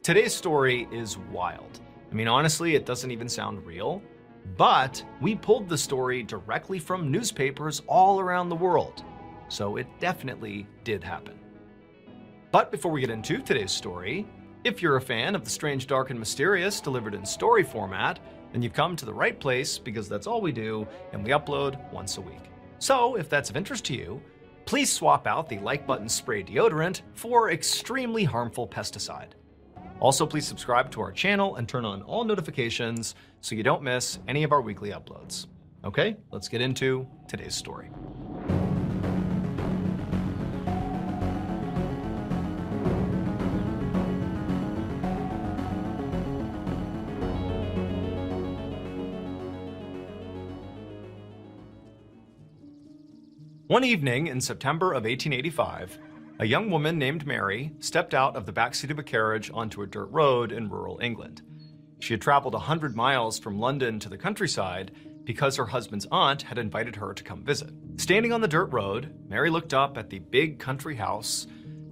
Today's story is wild. I mean, honestly, it doesn't even sound real, but we pulled the story directly from newspapers all around the world, so it definitely did happen. But before we get into today's story, if you're a fan of the strange, dark, and mysterious delivered in story format, then you've come to the right place because that's all we do, and we upload once a week. So if that's of interest to you, please swap out the like button spray deodorant for extremely harmful pesticide. Also, please subscribe to our channel and turn on all notifications so you don't miss any of our weekly uploads. Okay, let's get into today's story. One evening in September of 1885, a young woman named Mary stepped out of the backseat of a carriage onto a dirt road in rural England. She had traveled 100 miles from London to the countryside because her husband's aunt had invited her to come visit. Standing on the dirt road, Mary looked up at the big country house.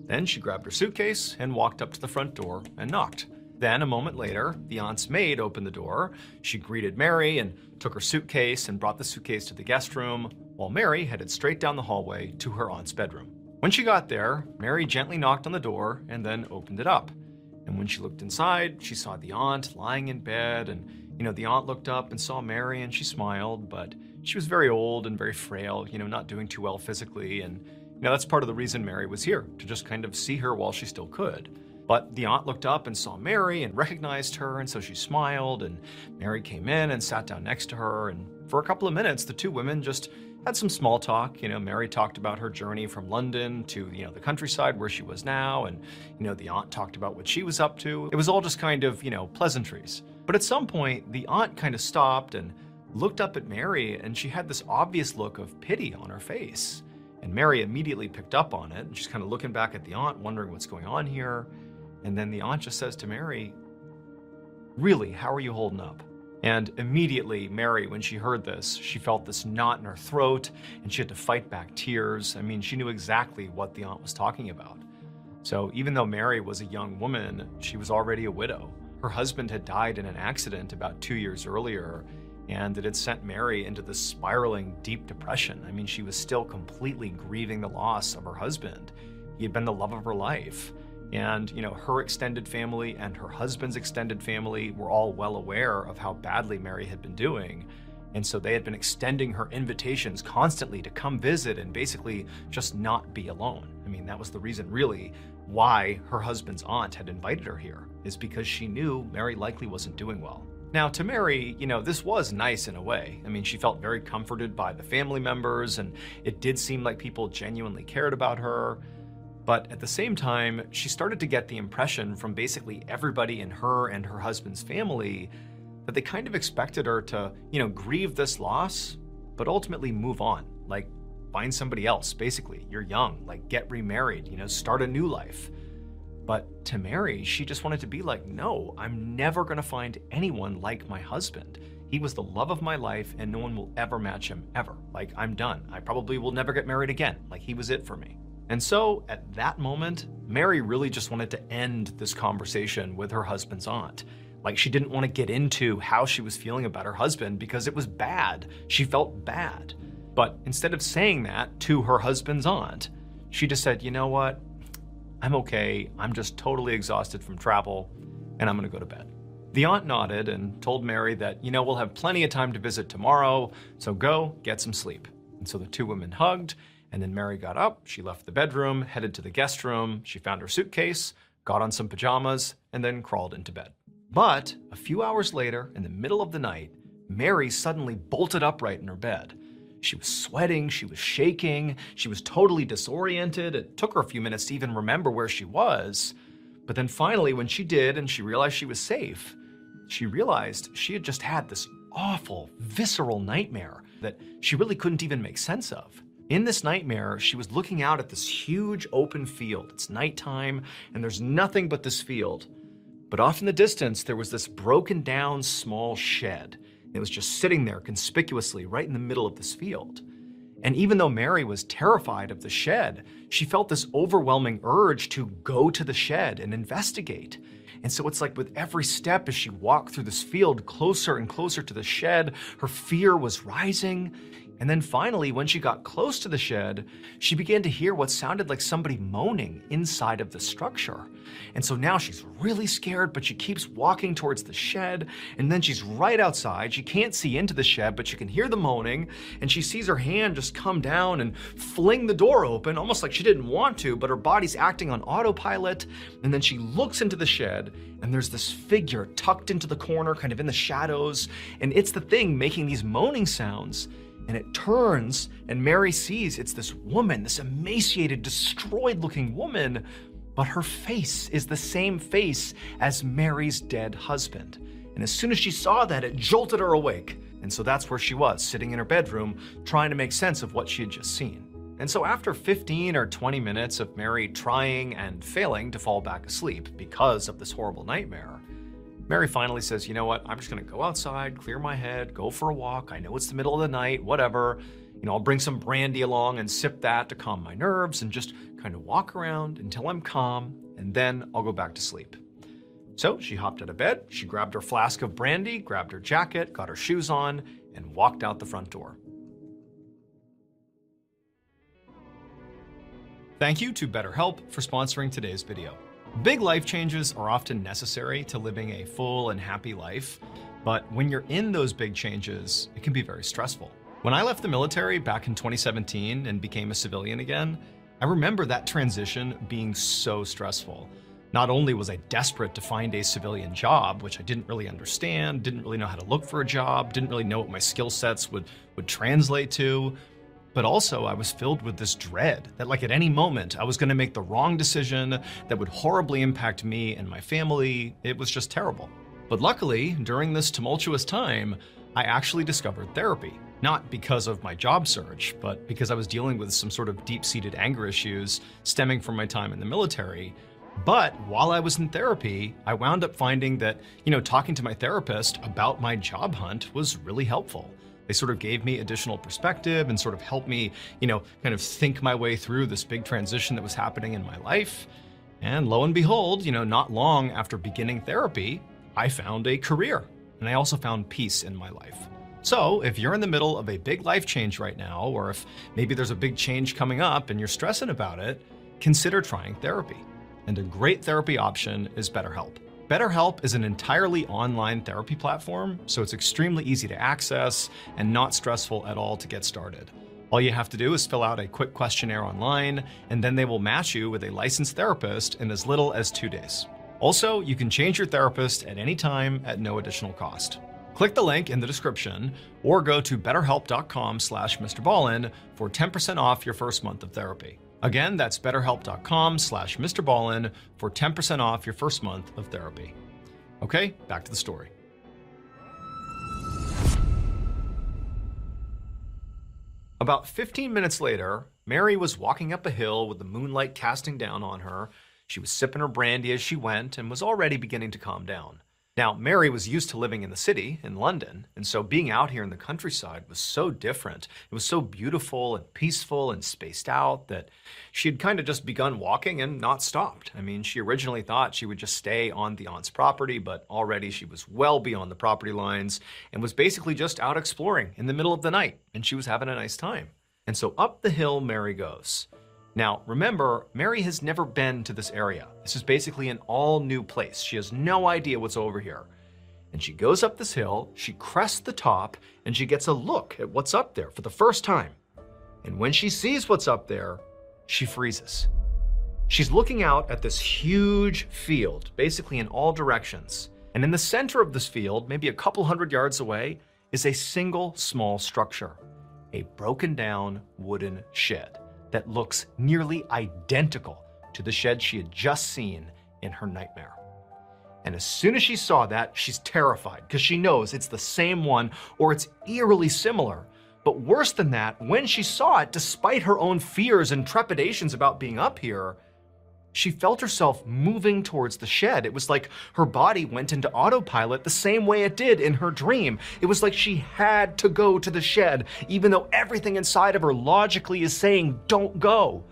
Then she grabbed her suitcase and walked up to the front door and knocked. Then, a moment later, the aunt's maid opened the door. She greeted Mary and took her suitcase and brought the suitcase to the guest room, while Mary headed straight down the hallway to her aunt's bedroom. When she got there, Mary gently knocked on the door and then opened it up. And when she looked inside, she saw the aunt lying in bed, and the aunt looked up and saw Mary and she smiled, but she was very old and very frail, not doing too well physically, and that's part of the reason Mary was here, to just kind of see her while she still could. But the aunt looked up and saw Mary and recognized her, and so she smiled, and Mary came in and sat down next to her, and for a couple of minutes, the two women just had some small talk. Mary talked about her journey from London to, the countryside where she was now, and, the aunt talked about what she was up to. It was all just kind of, pleasantries. But at some point, the aunt kind of stopped and looked up at Mary, and she had this obvious look of pity on her face. And Mary immediately picked up on it, and she's kind of looking back at the aunt, wondering what's going on here. And then the aunt just says to Mary, "Really, how are you holding up?" And immediately, Mary, when she heard this, she felt this knot in her throat, and she had to fight back tears. I mean, she knew exactly what the aunt was talking about. So even though Mary was a young woman, she was already a widow. Her husband had died in an accident about 2 years earlier, and it had sent Mary into this spiraling deep depression. I mean, she was still completely grieving the loss of her husband. He had been the love of her life. And, her extended family and her husband's extended family were all well aware of how badly Mary had been doing. And so they had been extending her invitations constantly to come visit and basically just not be alone. I mean, that was the reason really why her husband's aunt had invited her here, is because she knew Mary likely wasn't doing well. Now, to Mary, this was nice in a way. I mean, she felt very comforted by the family members, and it did seem like people genuinely cared about her. But at the same time, she started to get the impression from basically everybody in her and her husband's family that they kind of expected her to, grieve this loss, but ultimately move on. Like, find somebody else, basically. You're young, like, get remarried, start a new life. But to Mary, she just wanted to be like, no, I'm never gonna find anyone like my husband. He was the love of my life, and no one will ever match him, ever. Like, I'm done. I probably will never get married again. Like, he was it for me. And so at that moment, Mary really just wanted to end this conversation with her husband's aunt. Like, she didn't want to get into how she was feeling about her husband because it was bad. She felt bad. But instead of saying that to her husband's aunt, she just said, "You know what? I'm okay. I'm just totally exhausted from travel, and I'm going to go to bed." The aunt nodded and told Mary that, we'll have plenty of time to visit tomorrow, so go get some sleep. And so the two women hugged. And then Mary got up, she left the bedroom, headed to the guest room, she found her suitcase, got on some pajamas, and then crawled into bed. But a few hours later, in the middle of the night, Mary suddenly bolted upright in her bed. She was sweating, she was shaking, she was totally disoriented. It took her a few minutes to even remember where she was. But then finally, when she did and she realized she was safe, she realized she had just had this awful, visceral nightmare that she really couldn't even make sense of. In this nightmare, she was looking out at this huge open field. It's nighttime, and there's nothing but this field. But off in the distance, there was this broken down small shed. It was just sitting there conspicuously right in the middle of this field. And even though Mary was terrified of the shed, she felt this overwhelming urge to go to the shed and investigate. And so it's like with every step as she walked through this field closer and closer to the shed, her fear was rising. And then finally, when she got close to the shed, she began to hear what sounded like somebody moaning inside of the structure. And so now she's really scared, but she keeps walking towards the shed. And then she's right outside. She can't see into the shed, but she can hear the moaning. And she sees her hand just come down and fling the door open, almost like she didn't want to, but her body's acting on autopilot. And then she looks into the shed, and there's this figure tucked into the corner, kind of in the shadows. And it's the thing making these moaning sounds. And it turns, and Mary sees it's this woman, this emaciated, destroyed-looking woman, but her face is the same face as Mary's dead husband. And as soon as she saw that, it jolted her awake. And so that's where she was, sitting in her bedroom, trying to make sense of what she had just seen. And so after 15 or 20 minutes of Mary trying and failing to fall back asleep because of this horrible nightmare, Mary finally says, you know what, I'm just gonna go outside, clear my head, go for a walk. I know it's the middle of the night, whatever. I'll bring some brandy along and sip that to calm my nerves and just kind of walk around until I'm calm, and then I'll go back to sleep. So she hopped out of bed, she grabbed her flask of brandy, grabbed her jacket, got her shoes on, and walked out the front door. Thank you to BetterHelp for sponsoring today's video. Big life changes are often necessary to living a full and happy life, but when you're in those big changes, it can be very stressful. When I left the military back in 2017 and became a civilian again, I remember that transition being so stressful. Not only was I desperate to find a civilian job, which I didn't really understand, didn't really know how to look for a job, didn't really know what my skill sets would translate to, but also I was filled with this dread that like at any moment I was gonna make the wrong decision that would horribly impact me and my family. It was just terrible. But luckily, during this tumultuous time, I actually discovered therapy. Not because of my job search, but because I was dealing with some sort of deep-seated anger issues stemming from my time in the military. But while I was in therapy, I wound up finding that, talking to my therapist about my job hunt was really helpful. They sort of gave me additional perspective and sort of helped me, kind of think my way through this big transition that was happening in my life. And lo and behold, not long after beginning therapy, I found a career, and I also found peace in my life. So if you're in the middle of a big life change right now, or if maybe there's a big change coming up and you're stressing about it, consider trying therapy. And a great therapy option is BetterHelp. BetterHelp is an entirely online therapy platform, so it's extremely easy to access and not stressful at all to get started. All you have to do is fill out a quick questionnaire online, and then they will match you with a licensed therapist in as little as 2 days. Also, you can change your therapist at any time at no additional cost. Click the link in the description or go to betterhelp.com/Mrballen for 10% off your first month of therapy. Again, that's betterhelp.com/Mrballen for 10% off your first month of therapy. Okay, back to the story. About 15 minutes later, Mary was walking up a hill with the moonlight casting down on her. She was sipping her brandy as she went and was already beginning to calm down. Now, Mary was used to living in the city, in London, and so being out here in the countryside was so different. It was so beautiful and peaceful and spaced out that she had kind of just begun walking and not stopped. I mean, she originally thought she would just stay on the aunt's property, but already she was well beyond the property lines and was basically just out exploring in the middle of the night, and she was having a nice time. And so up the hill Mary goes. Now, remember, Mary has never been to this area. This is basically an all new place. She has no idea what's over here. And she goes up this hill, she crests the top, and she gets a look at what's up there for the first time. And when she sees what's up there, she freezes. She's looking out at this huge field, basically in all directions. And in the center of this field, maybe a couple hundred yards away, is a single small structure, a broken down wooden shed that looks nearly identical to the shed she had just seen in her nightmare. And as soon as she saw that, she's terrified because she knows it's the same one or it's eerily similar. But worse than that, when she saw it, despite her own fears and trepidations about being up here, she felt herself moving towards the shed. It was like her body went into autopilot the same way it did in her dream. It was like she had to go to the shed, even though everything inside of her logically is saying, don't go.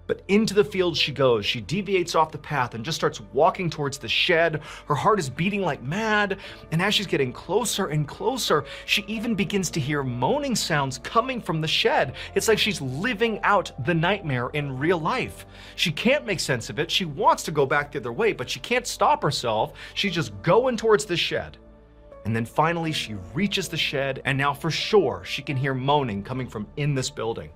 But into the field she goes. She deviates off the path and just starts walking towards the shed. Her heart is beating like mad. And as she's getting closer and closer, she even begins to hear moaning sounds coming from the shed. It's like she's living out the nightmare in real life. She can't make sense of it. She wants to go back the other way, but she can't stop herself. She's just going towards the shed. And then finally she reaches the shed, and now for sure she can hear moaning coming from in this building.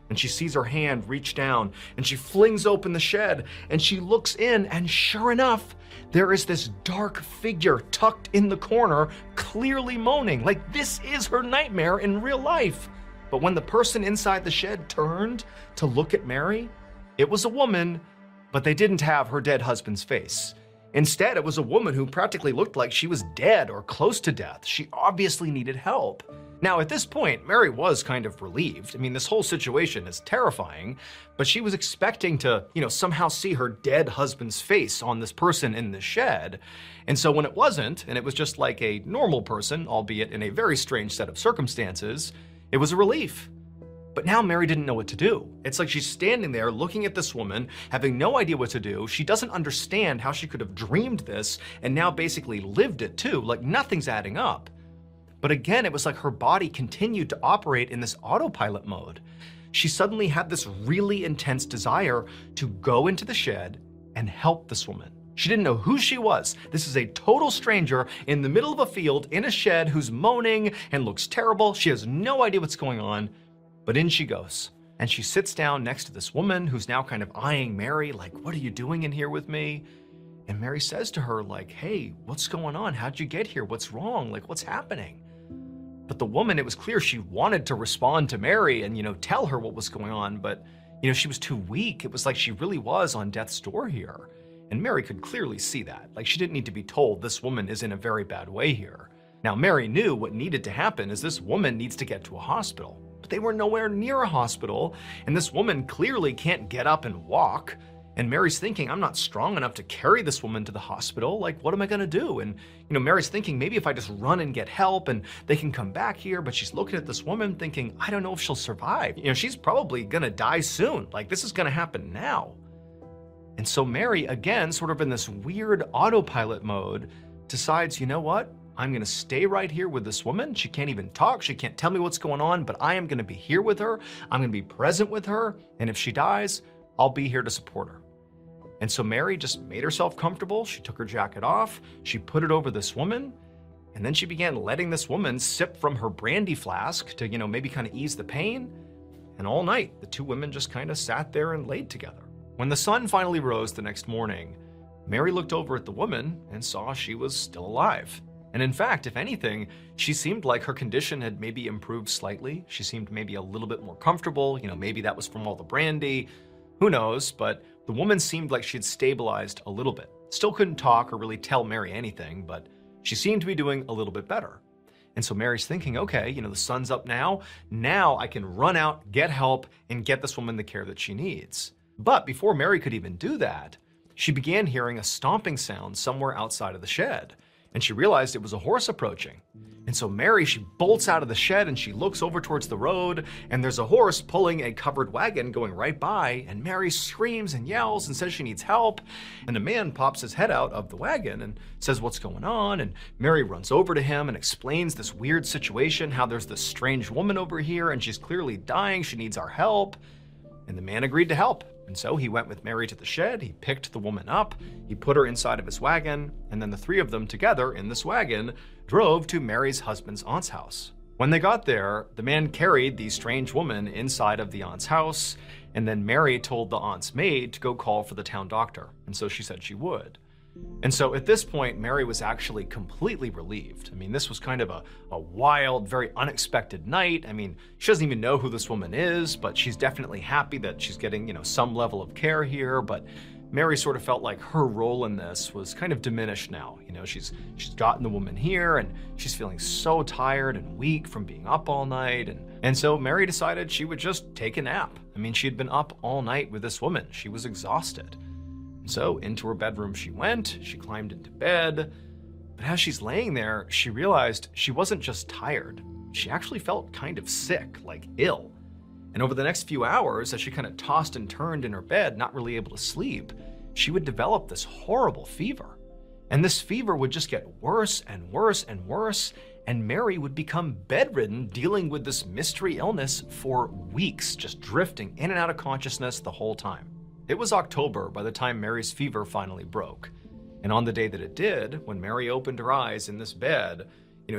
And she sees her hand reach down, and she flings open the shed, and she looks in, and sure enough, there is this dark figure tucked in the corner, clearly moaning, like this is her nightmare in real life. But when the person inside the shed turned to look at Mary, it was a woman, but they didn't have her dead husband's face. Instead, it was a woman who practically looked like she was dead or close to death. She obviously needed help. Now, at this point, Mary was kind of relieved. I mean, this whole situation is terrifying, but she was expecting to, somehow see her dead husband's face on this person in the shed. And so when it wasn't, and it was just like a normal person, albeit in a very strange set of circumstances, it was a relief. But now Mary didn't know what to do. It's like she's standing there looking at this woman, having no idea what to do. She doesn't understand how she could have dreamed this and now basically lived it too. Like nothing's adding up. But again, it was like her body continued to operate in this autopilot mode. She suddenly had this really intense desire to go into the shed and help this woman. She didn't know who she was. This is a total stranger in the middle of a field in a shed who's moaning and looks terrible. She has no idea what's going on. But in she goes, and she sits down next to this woman who's now kind of eyeing Mary like, what are you doing in here with me? And Mary says to her like, hey, what's going on? How'd you get here? What's wrong? Like, what's happening? But the woman, it was clear she wanted to respond to Mary and, tell her what was going on, but, she was too weak. It was like she really was on death's door here. And Mary could clearly see that. Like, she didn't need to be told this woman is in a very bad way here. Now, Mary knew what needed to happen is this woman needs to get to a hospital. But they were nowhere near a hospital, and this woman clearly can't get up and walk. And Mary's thinking, I'm not strong enough to carry this woman to the hospital. Like, what am I gonna do? And, Mary's thinking, maybe if I just run and get help and they can come back here. But she's looking at this woman thinking, I don't know if she'll survive. She's probably gonna die soon. Like, this is gonna happen now. And so Mary, again, sort of in this weird autopilot mode, decides, you know what? I'm gonna stay right here with this woman. She can't even talk. She can't tell me what's going on, but I am gonna be here with her. I'm gonna be present with her. And if she dies, I'll be here to support her. And so Mary just made herself comfortable. She took her jacket off. She put it over this woman. And then she began letting this woman sip from her brandy flask to, maybe kind of ease the pain. And all night, the two women just kind of sat there and laid together. When the sun finally rose the next morning, Mary looked over at the woman and saw she was still alive. And in fact, if anything, she seemed like her condition had maybe improved slightly. She seemed maybe a little bit more comfortable. Maybe that was from all the brandy. Who knows? But the woman seemed like she had stabilized a little bit. Still couldn't talk or really tell Mary anything, but she seemed to be doing a little bit better. And so Mary's thinking, okay, the sun's up now. Now I can run out, get help, and get this woman the care that she needs. But before Mary could even do that, she began hearing a stomping sound somewhere outside of the shed. And she realized it was a horse approaching. And so Mary, she bolts out of the shed and she looks over towards the road, and there's a horse pulling a covered wagon going right by, and Mary screams and yells and says she needs help. And a man pops his head out of the wagon and says what's going on, and Mary runs over to him and explains this weird situation, how there's this strange woman over here and she's clearly dying, she needs our help. And the man agreed to help. And so he went with Mary to the shed, he picked the woman up, he put her inside of his wagon, and then the three of them together in this wagon drove to Mary's husband's aunt's house. When they got there, the man carried the strange woman inside of the aunt's house, and then Mary told the aunt's maid to go call for the town doctor, and so she said she would. And so at this point, Mary was actually completely relieved. I mean, this was kind of a wild, very unexpected night. I mean, she doesn't even know who this woman is, but she's definitely happy that she's getting, some level of care here. But Mary sort of felt like her role in this was kind of diminished now. She's gotten the woman here and she's feeling so tired and weak from being up all night. And so Mary decided she would just take a nap. I mean, she had been up all night with this woman. She was exhausted. So into her bedroom she went, she climbed into bed, but as she's laying there, she realized she wasn't just tired. She actually felt kind of sick, like ill. And over the next few hours, as she kind of tossed and turned in her bed, not really able to sleep, she would develop this horrible fever. And this fever would just get worse and worse and worse, and Mary would become bedridden, dealing with this mystery illness for weeks, just drifting in and out of consciousness the whole time. It was October by the time Mary's fever finally broke. And on the day that it did, when Mary opened her eyes in this bed,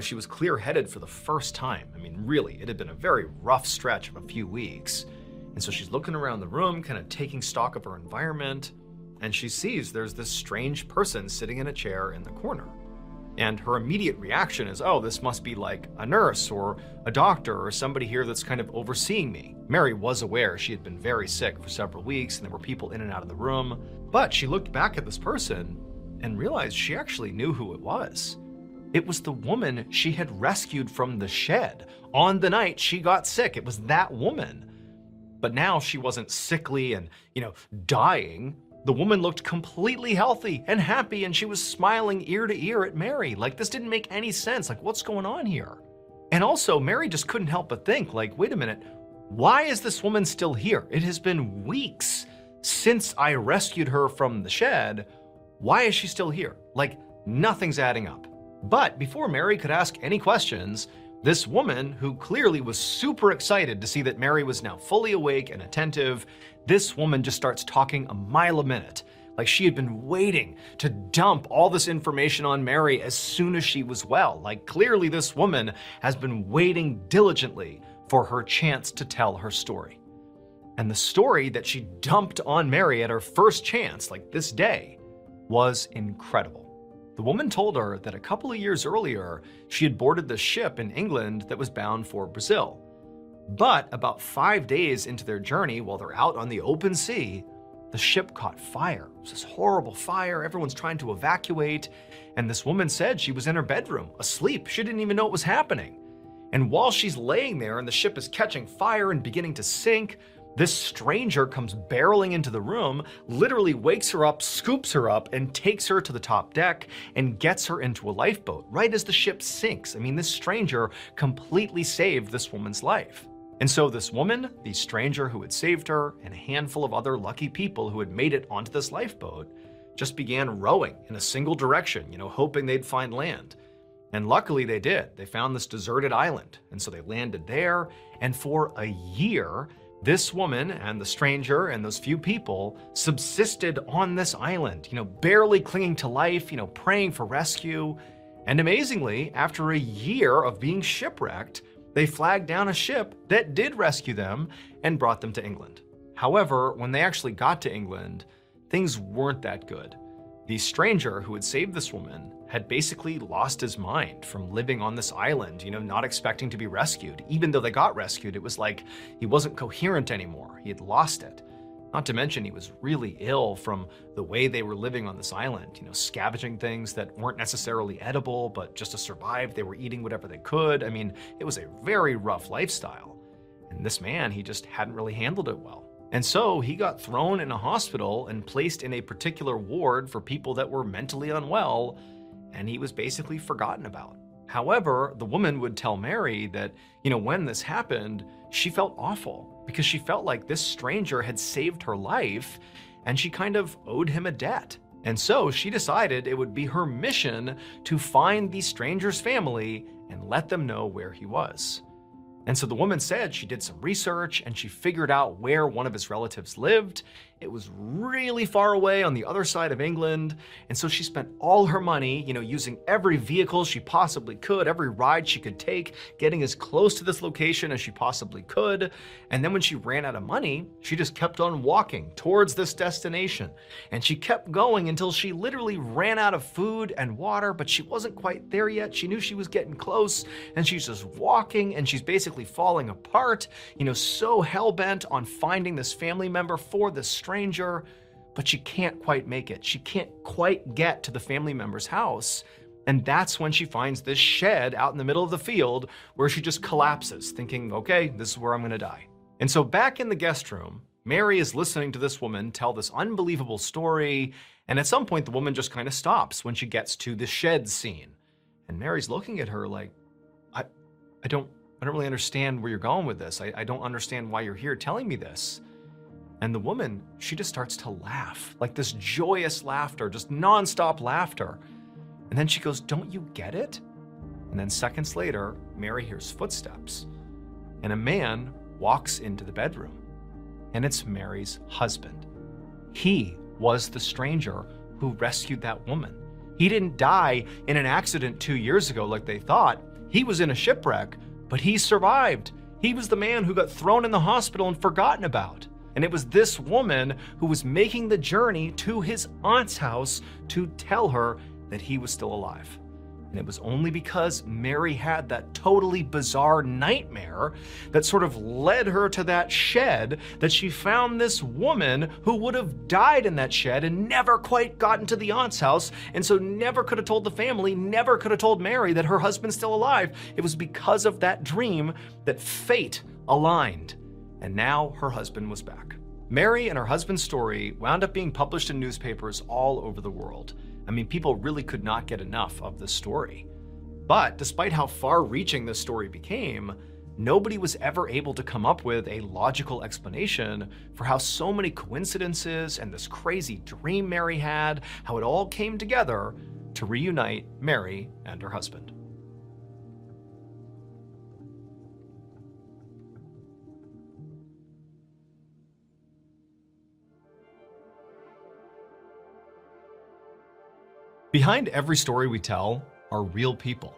she was clear-headed for the first time. I mean, really, it had been a very rough stretch of a few weeks. And so she's looking around the room, kind of taking stock of her environment, and she sees there's this strange person sitting in a chair in the corner. And her immediate reaction is, oh, this must be like a nurse or a doctor or somebody here that's kind of overseeing me. Mary was aware she had been very sick for several weeks and there were people in and out of the room. But she looked back at this person and realized she actually knew who it was. It was the woman she had rescued from the shed on the night she got sick. It was that woman. But now she wasn't sickly and, dying. The woman looked completely healthy and happy, and she was smiling ear to ear at Mary. Like, this didn't make any sense. Like, what's going on here? And also, Mary just couldn't help but think, like, wait a minute, why is this woman still here? It has been weeks since I rescued her from the shed. Why is she still here? Like, nothing's adding up. But before Mary could ask any questions, this woman, who clearly was super excited to see that Mary was now fully awake and attentive, this woman just starts talking a mile a minute, like she had been waiting to dump all this information on Mary as soon as she was well. Like, clearly this woman has been waiting diligently for her chance to tell her story. And the story that she dumped on Mary at her first chance, like this day, was incredible. The woman told her that a couple of years earlier, she had boarded the ship in England that was bound for Brazil. But about 5 days into their journey, while they're out on the open sea, the ship caught fire. It was this horrible fire. Everyone's trying to evacuate. And this woman said she was in her bedroom, asleep. She didn't even know what was happening. And while she's laying there and the ship is catching fire and beginning to sink, this stranger comes barreling into the room, literally wakes her up, scoops her up, and takes her to the top deck and gets her into a lifeboat right as the ship sinks. I mean, this stranger completely saved this woman's life. And so this woman, the stranger who had saved her, and a handful of other lucky people who had made it onto this lifeboat, just began rowing in a single direction, hoping they'd find land. And luckily they did. They found this deserted island. And so they landed there, and for a year, this woman and the stranger and those few people subsisted on this island, barely clinging to life, praying for rescue. And amazingly, after a year of being shipwrecked, they flagged down a ship that did rescue them and brought them to England. However, when they actually got to England, things weren't that good. The stranger who had saved this woman had basically lost his mind from living on this island, not expecting to be rescued. Even though they got rescued, it was like he wasn't coherent anymore. He had lost it. Not to mention he was really ill from the way they were living on this island, scavenging things that weren't necessarily edible, but just to survive, they were eating whatever they could. I mean, it was a very rough lifestyle. And this man, he just hadn't really handled it well. And so he got thrown in a hospital and placed in a particular ward for people that were mentally unwell, and he was basically forgotten about. However, the woman would tell Mary that, when this happened, she felt awful because she felt like this stranger had saved her life and she kind of owed him a debt. And so she decided it would be her mission to find the stranger's family and let them know where he was. And so the woman said she did some research and she figured out where one of his relatives lived. It was really far away on the other side of England. And so she spent all her money, using every vehicle she possibly could, every ride she could take, getting as close to this location as she possibly could. And then when she ran out of money, she just kept on walking towards this destination. And she kept going until she literally ran out of food and water, but she wasn't quite there yet. She knew she was getting close, and she's just walking and she's basically falling apart, so hell-bent on finding this family member for this stranger, but she can't quite make it. She can't quite get to the family member's house. And that's when she finds this shed out in the middle of the field where she just collapses, thinking, okay, this is where I'm gonna die. And so back in the guest room, Mary is listening to this woman tell this unbelievable story, and at some point the woman just kind of stops when she gets to the shed scene. And Mary's looking at her like, I don't really understand where you're going with this. I don't understand why you're here telling me this. And the woman, she just starts to laugh, like this joyous laughter, just nonstop laughter. And then she goes, don't you get it? And then seconds later, Mary hears footsteps, and a man walks into the bedroom, and it's Mary's husband. He was the stranger who rescued that woman. He didn't die in an accident 2 years ago like they thought. He was in a shipwreck, but he survived. He was the man who got thrown in the hospital and forgotten about. And it was this woman who was making the journey to his aunt's house to tell her that he was still alive. And it was only because Mary had that totally bizarre nightmare that sort of led her to that shed that she found this woman who would have died in that shed and never quite gotten to the aunt's house, and so never could have told the family, never could have told Mary that her husband's still alive. It was because of that dream that fate aligned, and now her husband was back. Mary and her husband's story wound up being published in newspapers all over the world. I mean, people really could not get enough of this story. But despite how far-reaching this story became, nobody was ever able to come up with a logical explanation for how so many coincidences and this crazy dream Mary had, how it all came together to reunite Mary and her husband. Behind every story we tell are real people.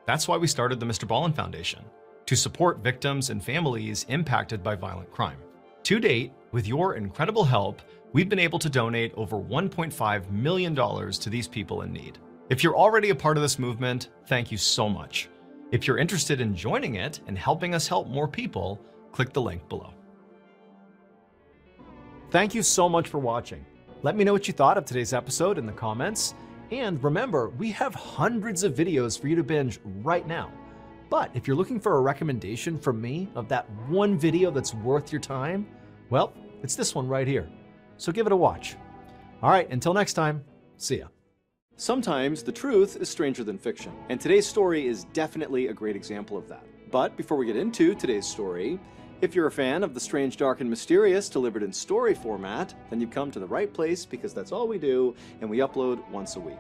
That's why we started the Mrballen Foundation, to support victims and families impacted by violent crime. To date, with your incredible help, we've been able to donate over $1.5 million to these people in need. If you're already a part of this movement, thank you so much. If you're interested in joining it and helping us help more people, click the link below. Thank you so much for watching. Let me know what you thought of today's episode in the comments. And remember, we have hundreds of videos for you to binge right now. But if you're looking for a recommendation from me of that one video that's worth your time, well, it's this one right here. So give it a watch. All right, until next time, see ya. Sometimes the truth is stranger than fiction, and today's story is definitely a great example of that. But before we get into today's story, if you're a fan of the strange, dark, and mysterious delivered in story format, then you've come to the right place, because that's all we do, and we upload once a week.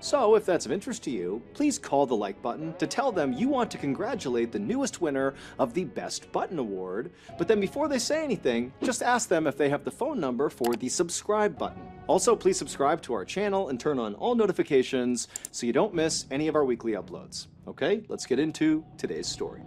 So if that's of interest to you, please call the like button to tell them you want to congratulate the newest winner of the Best Button Award, but then before they say anything, just ask them if they have the phone number for the subscribe button. Also, please subscribe to our channel and turn on all notifications so you don't miss any of our weekly uploads. Okay, let's get into today's story.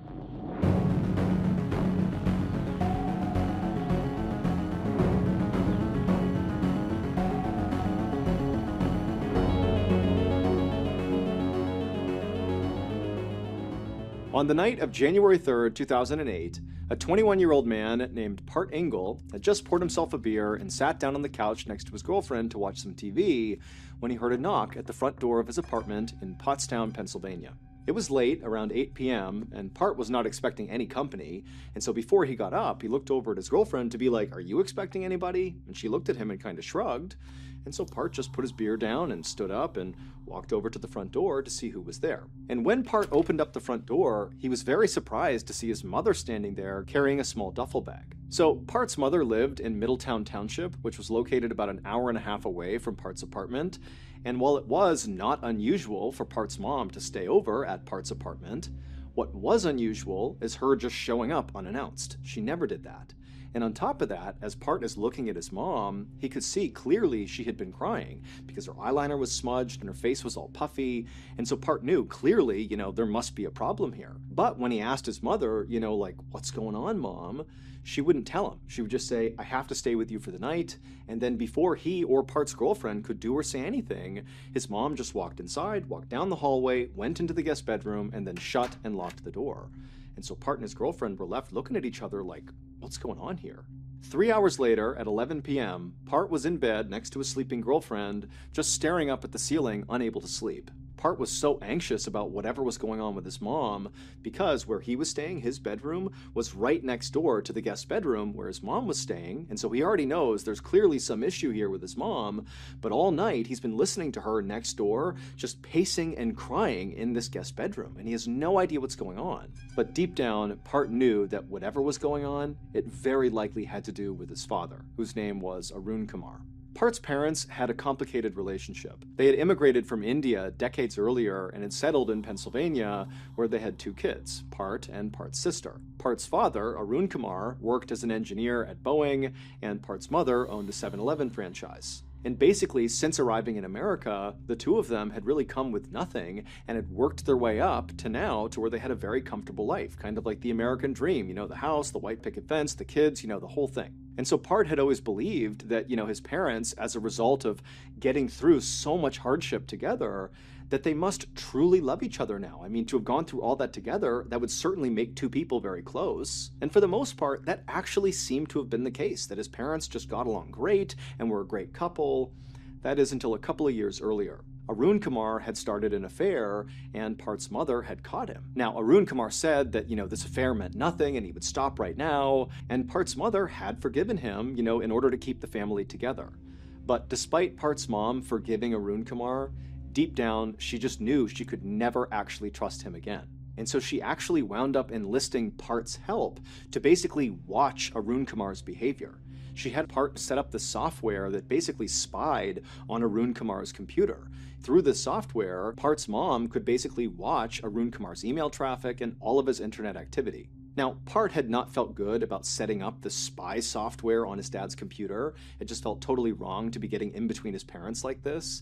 On the night of January 3rd, 2008, a 21-year-old man named Part Engel had just poured himself a beer and sat down on the couch next to his girlfriend to watch some TV when he heard a knock at the front door of his apartment in Pottstown, Pennsylvania. It was late, around 8 p.m., and Part was not expecting any company, and so before he got up, he looked over at his girlfriend to be like, "Are you expecting anybody?" And she looked at him and kind of shrugged, and so Part just put his beer down and stood up and walked over to the front door to see who was there. And when Part opened up the front door, he was very surprised to see his mother standing there carrying a small duffel bag. So Part's mother lived in Middletown Township, which was located about an hour and a half away from Part's apartment. And while it was not unusual for Part's mom to stay over at Part's apartment, what was unusual is her just showing up unannounced. She never did that. And on top of that, as Part is looking at his mom, he could see clearly she had been crying because her eyeliner was smudged and her face was all puffy. And so Part knew clearly, there must be a problem here. But when he asked his mother, like, "What's going on, Mom?" she wouldn't tell him. She would just say, "I have to stay with you for the night." And then before he or Part's girlfriend could do or say anything, his mom just walked inside, walked down the hallway, went into the guest bedroom, and then shut and locked the door. And so Part and his girlfriend were left looking at each other like, what's going on here? 3 hours later, at 11 p.m., Part was in bed next to his sleeping girlfriend, just staring up at the ceiling, unable to sleep. Part was so anxious about whatever was going on with his mom because where he was staying, his bedroom, was right next door to the guest bedroom where his mom was staying, and so he already knows there's clearly some issue here with his mom, but all night he's been listening to her next door just pacing and crying in this guest bedroom, and he has no idea what's going on. But deep down, Part knew that whatever was going on, it very likely had to do with his father, whose name was Arun Kumar. Part's parents had a complicated relationship. They had immigrated from India decades earlier and had settled in Pennsylvania, where they had two kids, Part and Part's sister. Part's father, Arun Kumar, worked as an engineer at Boeing, and Part's mother owned a 7-Eleven franchise. And basically, since arriving in America, the two of them had really come with nothing and had worked their way up to now to where they had a very comfortable life, kind of like the American dream, the house, the white picket fence, the kids, the whole thing. And so Part had always believed that, his parents, as a result of getting through so much hardship together, that they must truly love each other now. I mean, to have gone through all that together, that would certainly make two people very close. And for the most part, that actually seemed to have been the case, that his parents just got along great and were a great couple. That is until a couple of years earlier. Arun Kumar had started an affair, and Part's mother had caught him. Now, Arun Kumar said that, this affair meant nothing and he would stop right now, and Part's mother had forgiven him, in order to keep the family together. But despite Part's mom forgiving Arun Kumar, deep down, she just knew she could never actually trust him again. And so she actually wound up enlisting Part's help to basically watch Arun Kumar's behavior. She had Part set up the software that basically spied on Arun Kumar's computer. Through this software, Part's mom could basically watch Arun Kumar's email traffic and all of his internet activity. Now, Part had not felt good about setting up the spy software on his dad's computer. It just felt totally wrong to be getting in between his parents like this.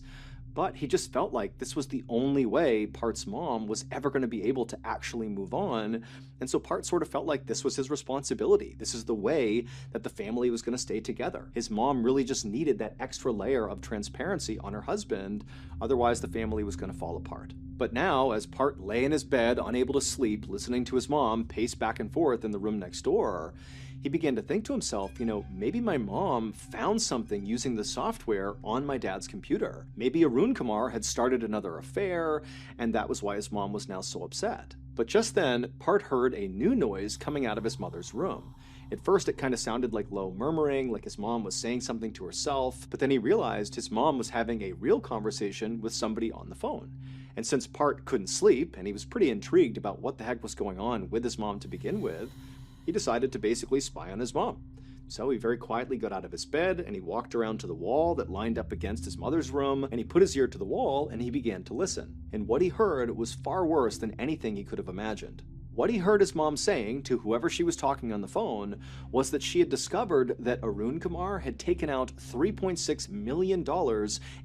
But he just felt like this was the only way Part's mom was ever going to be able to actually move on. And so Part sort of felt like this was his responsibility. This is the way that the family was going to stay together. His mom really just needed that extra layer of transparency on her husband. Otherwise, the family was going to fall apart. But now, as Part lay in his bed, unable to sleep, listening to his mom pace back and forth in the room next door, he began to think to himself, maybe my mom found something using the software on my dad's computer. Maybe Arun Kumar had started another affair, and that was why his mom was now so upset. But just then, Part heard a new noise coming out of his mother's room. At first, it kind of sounded like low murmuring, like his mom was saying something to herself, but then he realized his mom was having a real conversation with somebody on the phone. And since Part couldn't sleep, and he was pretty intrigued about what the heck was going on with his mom to begin with, he decided to basically spy on his mom. So he very quietly got out of his bed and he walked around to the wall that lined up against his mother's room, and he put his ear to the wall and he began to listen. And what he heard was far worse than anything he could have imagined. What he heard his mom saying to whoever she was talking on the phone was that she had discovered that Arun Kumar had taken out $3.6 million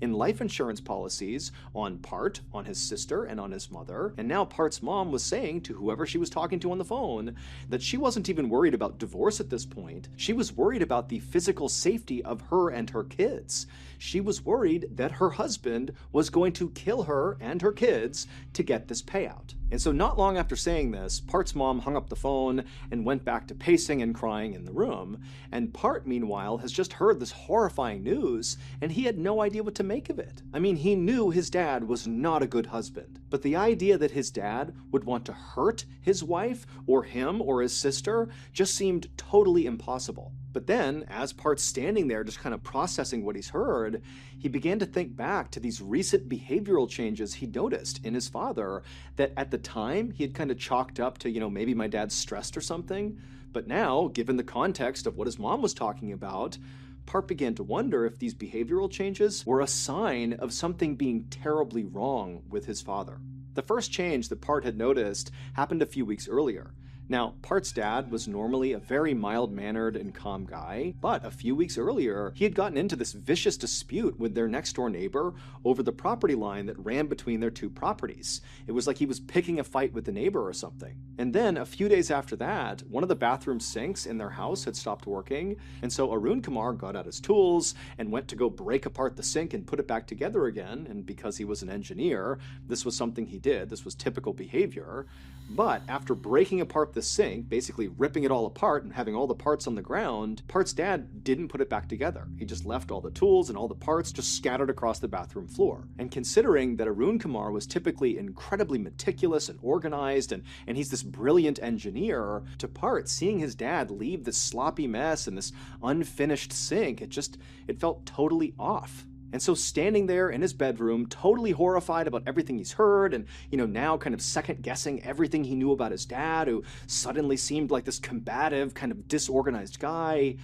in life insurance policies on Part, on his sister, and on his mother. And now Part's mom was saying to whoever she was talking to on the phone that she wasn't even worried about divorce at this point. She was worried about the physical safety of her and her kids. She was worried that her husband was going to kill her and her kids to get this payout. And so not long after saying this, Part's mom hung up the phone and went back to pacing and crying in the room. And Part, meanwhile, has just heard this horrifying news, and he had no idea what to make of it. I mean, he knew his dad was not a good husband, but the idea that his dad would want to hurt his wife or him or his sister just seemed totally impossible. But then, as Part's standing there just kind of processing what he's heard, he began to think back to these recent behavioral changes he noticed in his father that at the time he had kind of chalked up to, maybe my dad's stressed or something. But now, given the context of what his mom was talking about, Part began to wonder if these behavioral changes were a sign of something being terribly wrong with his father. The first change that Part had noticed happened a few weeks earlier. Now, Part's dad was normally a very mild-mannered and calm guy, but a few weeks earlier, he had gotten into this vicious dispute with their next-door neighbor over the property line that ran between their two properties. It was like he was picking a fight with the neighbor or something. And then a few days after that, one of the bathroom sinks in their house had stopped working, and so Arun Kumar got out his tools and went to go break apart the sink and put it back together again, and because he was an engineer, this was something he did, this was typical behavior. But after breaking apart the sink, basically ripping it all apart and having all the parts on the ground, Part's dad didn't put it back together. He just left all the tools and all the parts just scattered across the bathroom floor. And considering that Arun Kumar was typically incredibly meticulous and organized, and he's this brilliant engineer, to Part, seeing his dad leave this sloppy mess and this unfinished sink, it felt totally off. And so standing there in his bedroom, totally horrified about everything he's heard, and, now kind of second-guessing everything he knew about his dad, who suddenly seemed like this combative, kind of disorganized guy,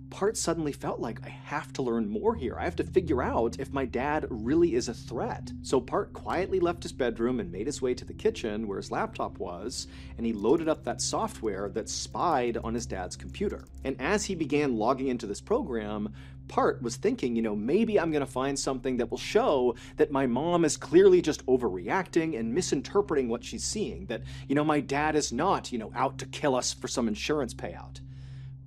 Part suddenly felt like, I have to learn more here. I have to figure out if my dad really is a threat. So Part quietly left his bedroom and made his way to the kitchen where his laptop was, and he loaded up that software that spied on his dad's computer. And as he began logging into this program, Part was thinking, maybe I'm going to find something that will show that my mom is clearly just overreacting and misinterpreting what she's seeing, that, my dad is not, out to kill us for some insurance payout.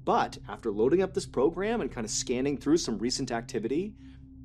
But after loading up this program and kind of scanning through some recent activity,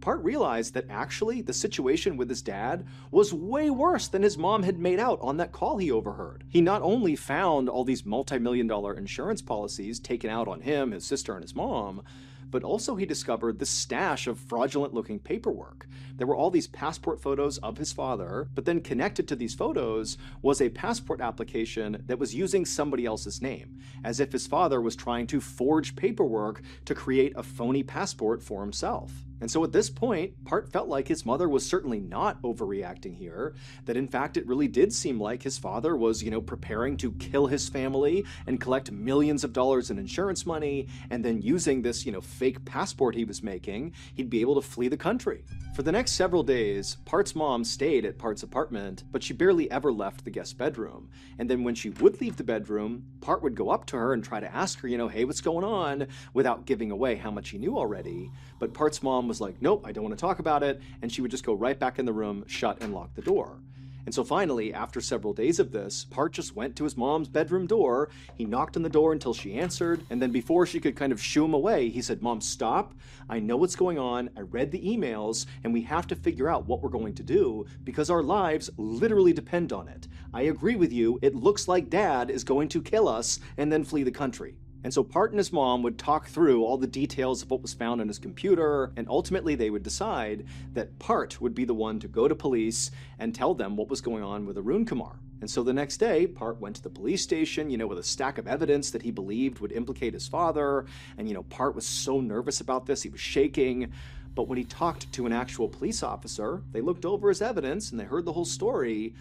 Part realized that actually the situation with his dad was way worse than his mom had made out on that call he overheard. He not only found all these multi-million-dollar insurance policies taken out on him, his sister, and his mom, but also he discovered this stash of fraudulent-looking paperwork. There were all these passport photos of his father, but then connected to these photos was a passport application that was using somebody else's name, as if his father was trying to forge paperwork to create a phony passport for himself. And so at this point, Part felt like his mother was certainly not overreacting here, that in fact it really did seem like his father was, preparing to kill his family and collect millions of dollars in insurance money, and then using this, fake passport he was making, he'd be able to flee the country. For the next several days, Part's mom stayed at Part's apartment, but she barely ever left the guest bedroom. And then when she would leave the bedroom, Part would go up to her and try to ask her, hey, what's going on, without giving away how much he knew already. But Part's mom was like, nope, I don't want to talk about it, and she would just go right back in the room, shut and lock the door. And so finally, after several days of this, Part just went to his mom's bedroom door, he knocked on the door until she answered, and then before she could kind of shoo him away, he said, Mom, stop, I know what's going on, I read the emails, and we have to figure out what we're going to do, because our lives literally depend on it. I agree with you, it looks like Dad is going to kill us and then flee the country. And so Part and his mom would talk through all the details of what was found on his computer, and ultimately they would decide that Part would be the one to go to police and tell them what was going on with Arun Kumar. And so the next day, Part went to the police station, with a stack of evidence that he believed would implicate his father, and Part was so nervous about this, he was shaking. But when he talked to an actual police officer, they looked over his evidence and they heard the whole story,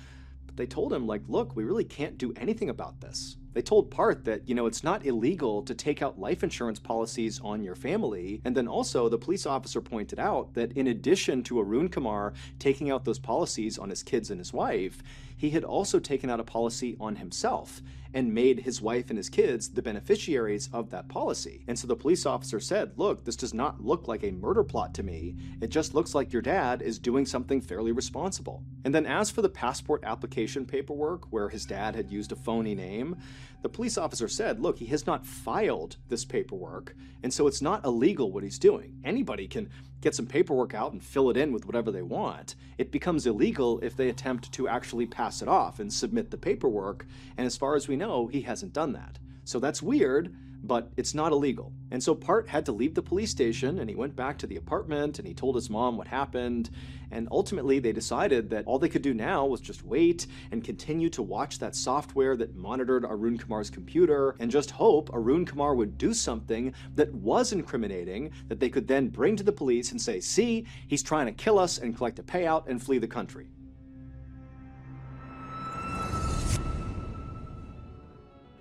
but they told him, look, we really can't do anything about this. They told Part that, it's not illegal to take out life insurance policies on your family. And then also the police officer pointed out that in addition to Arun Kumar taking out those policies on his kids and his wife, he had also taken out a policy on himself and made his wife and his kids the beneficiaries of that policy. And so the police officer said, look, this does not look like a murder plot to me. It just looks like your dad is doing something fairly responsible. And then as for the passport application paperwork where his dad had used a phony name, the police officer said, look, he has not filed this paperwork, and so it's not illegal what he's doing. Anybody can get some paperwork out and fill it in with whatever they want. It becomes illegal if they attempt to actually pass it off and submit the paperwork, and as far as we know, he hasn't done that. So that's weird, but it's not illegal. And so Part had to leave the police station, and he went back to the apartment, and he told his mom what happened, and ultimately they decided that all they could do now was just wait and continue to watch that software that monitored Arun Kumar's computer, and just hope Arun Kumar would do something that was incriminating that they could then bring to the police and say, see, he's trying to kill us and collect a payout and flee the country.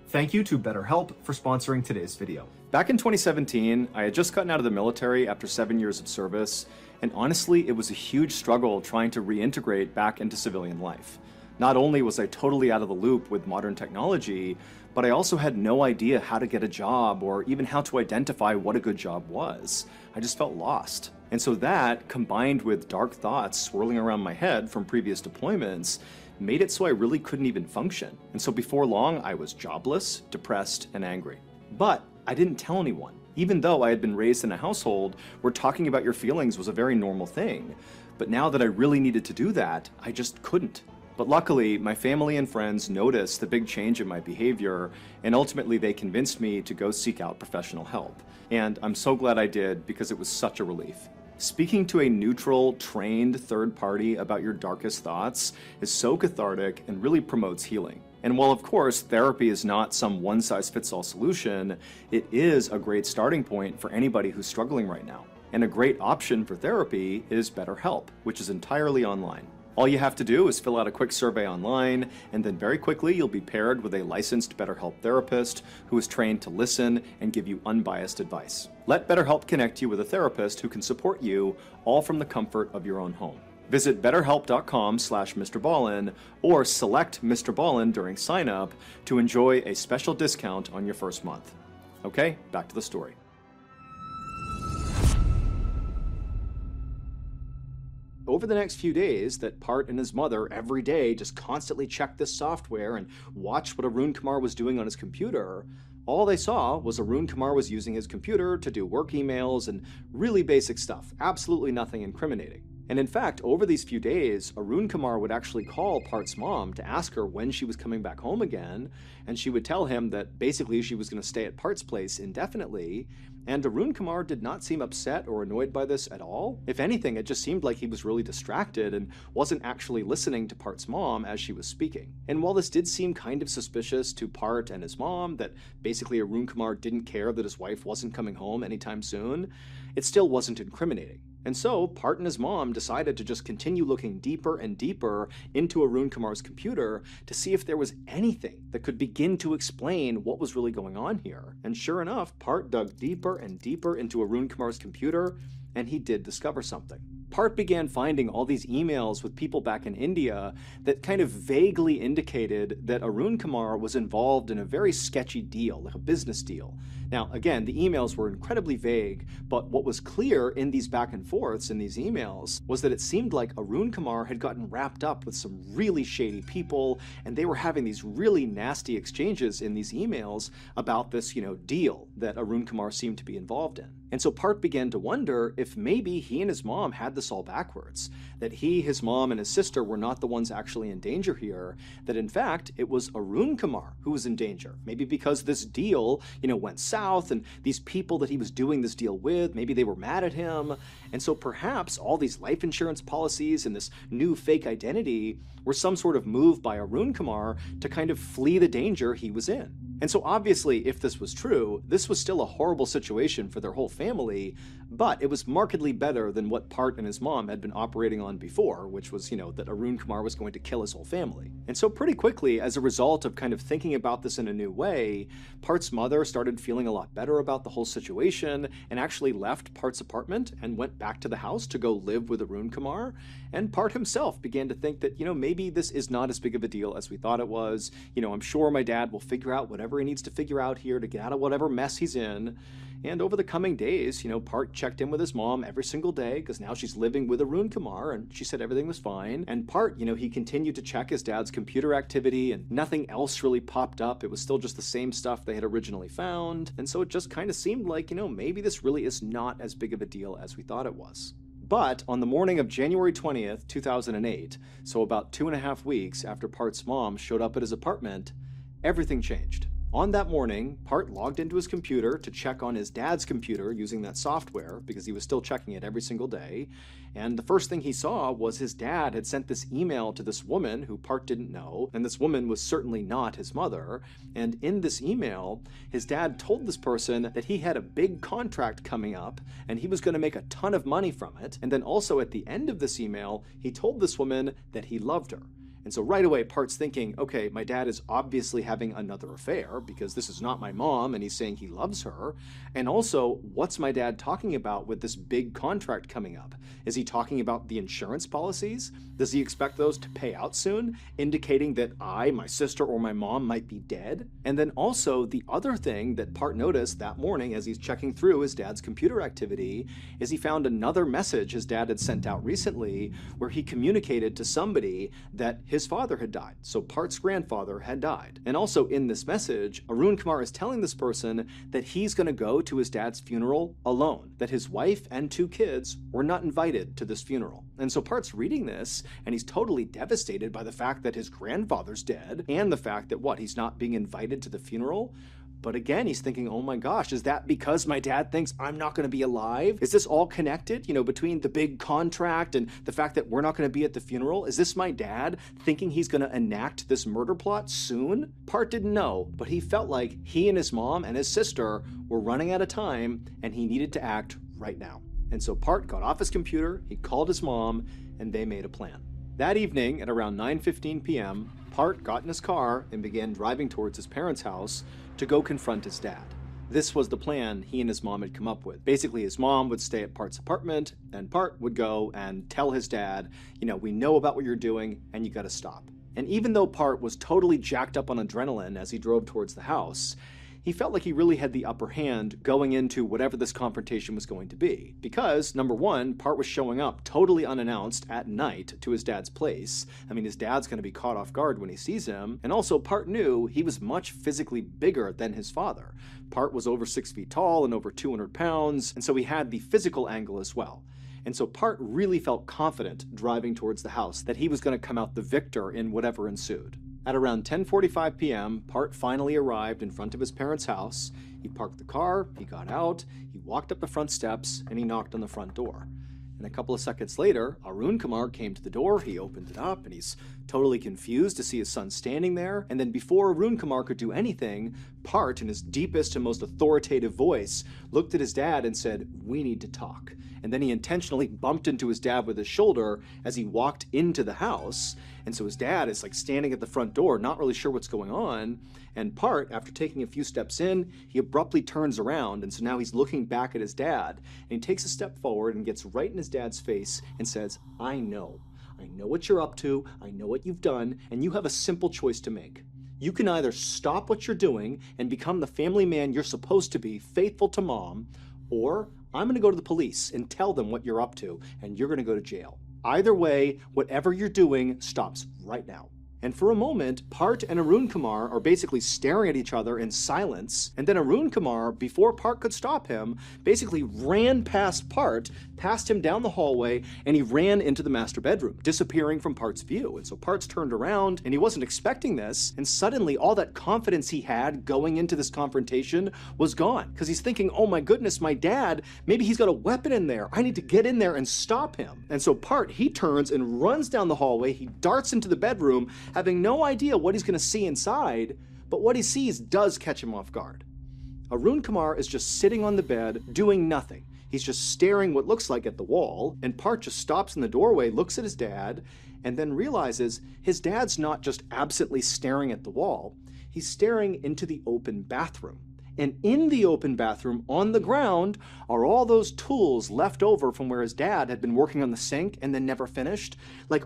Thank you to BetterHelp for sponsoring today's video. Back in 2017, I had just gotten out of the military after 7 years of service, and honestly, it was a huge struggle trying to reintegrate back into civilian life. Not only was I totally out of the loop with modern technology, but I also had no idea how to get a job or even how to identify what a good job was. I just felt lost. And so that, combined with dark thoughts swirling around my head from previous deployments, made it so I really couldn't even function. And so before long, I was jobless, depressed, and angry. But I didn't tell anyone. Even though I had been raised in a household where talking about your feelings was a very normal thing. But now that I really needed to do that, I just couldn't. But luckily, my family and friends noticed the big change in my behavior, and ultimately they convinced me to go seek out professional help. And I'm so glad I did, because it was such a relief. Speaking to a neutral, trained third party about your darkest thoughts is so cathartic and really promotes healing. And while of course therapy is not some one-size-fits-all solution, it is a great starting point for anybody who's struggling right now. And a great option for therapy is BetterHelp, which is entirely online. All you have to do is fill out a quick survey online, and then very quickly you'll be paired with a licensed BetterHelp therapist who is trained to listen and give you unbiased advice. Let BetterHelp connect you with a therapist who can support you, all from the comfort of your own home. Visit betterhelp.com/Mrballen or select Mrballen during sign-up to enjoy a special discount on your first month. Okay, back to the story. Over the next few days, that Part and his mother every day just constantly checked this software and watched what Arun Kumar was doing on his computer. All they saw was Arun Kumar was using his computer to do work emails and really basic stuff, absolutely nothing incriminating. And in fact, over these few days, Arun Kumar would actually call Part's mom to ask her when she was coming back home again, and she would tell him that basically she was going to stay at Part's place indefinitely, and Arun Kumar did not seem upset or annoyed by this at all. If anything, it just seemed like he was really distracted and wasn't actually listening to Part's mom as she was speaking. And while this did seem kind of suspicious to Part and his mom, that basically Arun Kumar didn't care that his wife wasn't coming home anytime soon, it still wasn't incriminating. And so, Part and his mom decided to just continue looking deeper and deeper into Arun Kumar's computer to see if there was anything that could begin to explain what was really going on here. And sure enough, Part dug deeper and deeper into Arun Kumar's computer, and he did discover something. Part began finding all these emails with people back in India that kind of vaguely indicated that Arun Kumar was involved in a very sketchy deal, like a business deal. Now, again, the emails were incredibly vague, but what was clear in these back and forths in these emails was that it seemed like Arun Kumar had gotten wrapped up with some really shady people, and they were having these really nasty exchanges in these emails about this, deal that Arun Kumar seemed to be involved in. And so Part began to wonder if maybe he and his mom had this all backwards, that he, his mom, and his sister were not the ones actually in danger here, that in fact it was Arun Kumar who was in danger. Maybe because this deal, went south, and these people that he was doing this deal with, maybe they were mad at him, and so perhaps all these life insurance policies and this new fake identity were some sort of move by Arun Kumar to kind of flee the danger he was in. And so obviously, if this was true, this was still a horrible situation for their whole family, but it was markedly better than what Part and his mom had been operating on before, which was, that Arun Kumar was going to kill his whole family. And so pretty quickly, as a result of kind of thinking about this in a new way, Part's mother started feeling a lot better about the whole situation and actually left Part's apartment and went back to the house to go live with Arun Kumar. And Part himself began to think that, maybe this is not as big of a deal as we thought it was. I'm sure my dad will figure out whatever he needs to figure out here to get out of whatever mess he's in. And over the coming days, Part checked in with his mom every single day because now she's living with Arun Kumar, and she said everything was fine. And Part, he continued to check his dad's computer activity, and nothing else really popped up. It was still just the same stuff they had originally found. And so it just kind of seemed like, maybe this really is not as big of a deal as we thought it was. But on the morning of January 20th, 2008, so about 2.5 weeks after Part's mom showed up at his apartment, everything changed. On that morning, Part logged into his computer to check on his dad's computer using that software because he was still checking it every single day. And the first thing he saw was his dad had sent this email to this woman who Part didn't know, and this woman was certainly not his mother. And in this email, his dad told this person that he had a big contract coming up and he was going to make a ton of money from it. And then also at the end of this email, he told this woman that he loved her. And so right away, Part's thinking, okay, my dad is obviously having another affair because this is not my mom and he's saying he loves her. And also, what's my dad talking about with this big contract coming up? Is he talking about the insurance policies? Does he expect those to pay out soon, indicating that I, my sister, or my mom might be dead? And then also, the other thing that Part noticed that morning as he's checking through his dad's computer activity is he found another message his dad had sent out recently where he communicated to somebody that his father had died. So Part's grandfather had died. And also in this message, Arun Kumar is telling this person that he's going to go to his dad's funeral alone, that his wife and 2 kids were not invited to this funeral. And so Part's reading this, and he's totally devastated by the fact that his grandfather's dead, and the fact that, he's not being invited to the funeral? But again, he's thinking, oh my gosh, is that because my dad thinks I'm not going to be alive? Is this all connected, between the big contract and the fact that we're not going to be at the funeral? Is this my dad thinking he's going to enact this murder plot soon? Part didn't know, but he felt like he and his mom and his sister were running out of time, and he needed to act right now. And so Part got off his computer, he called his mom, and they made a plan. That evening, at around 9:15 p.m., Part got in his car and began driving towards his parents' house to go confront his dad. This was the plan he and his mom had come up with. Basically, his mom would stay at Part's apartment, and Part would go and tell his dad, we know about what you're doing, and you gotta stop. And even though Part was totally jacked up on adrenaline as he drove towards the house, he felt like he really had the upper hand going into whatever this confrontation was going to be. Because, number one, Part was showing up totally unannounced at night to his dad's place. His dad's going to be caught off guard when he sees him. And also, Part knew he was much physically bigger than his father. Part was over 6 feet tall and over 200 pounds, and so he had the physical angle as well. And so Part really felt confident driving towards the house that he was going to come out the victor in whatever ensued. At around 10:45 p.m., Part finally arrived in front of his parents' house. He parked the car, he got out, he walked up the front steps, and he knocked on the front door. And a couple of seconds later, Arun Kumar came to the door, he opened it up, and he's totally confused to see his son standing there. And then before Arun Kumar could do anything, Part, in his deepest and most authoritative voice, looked at his dad and said, "We need to talk." And then he intentionally bumped into his dad with his shoulder as he walked into the house. And so his dad is standing at the front door, not really sure what's going on. And Part, after taking a few steps in, he abruptly turns around. And so now he's looking back at his dad. And he takes a step forward and gets right in his dad's face and says, I know what you're up to. I know what you've done. And you have a simple choice to make. You can either stop what you're doing and become the family man you're supposed to be, faithful to mom, or I'm going to go to the police and tell them what you're up to, and you're going to go to jail. Either way, whatever you're doing stops right now. And for a moment, Part and Arun Kumar are basically staring at each other in silence, and then Arun Kumar, before Part could stop him, basically ran past Part, passed him down the hallway, and he ran into the master bedroom, disappearing from Part's view. And so Part's turned around, and he wasn't expecting this, and suddenly all that confidence he had going into this confrontation was gone, because he's thinking, oh my goodness, my dad, maybe he's got a weapon in there. I need to get in there and stop him. And so Part, he turns and runs down the hallway, he darts into the bedroom, having no idea what he's going to see inside, but what he sees does catch him off guard. Arun Kumar is just sitting on the bed, doing nothing. He's just staring what looks like at the wall, and Part just stops in the doorway, looks at his dad, and then realizes his dad's not just absently staring at the wall, he's staring into the open bathroom. And in the open bathroom, on the ground, are all those tools left over from where his dad had been working on the sink and then never finished.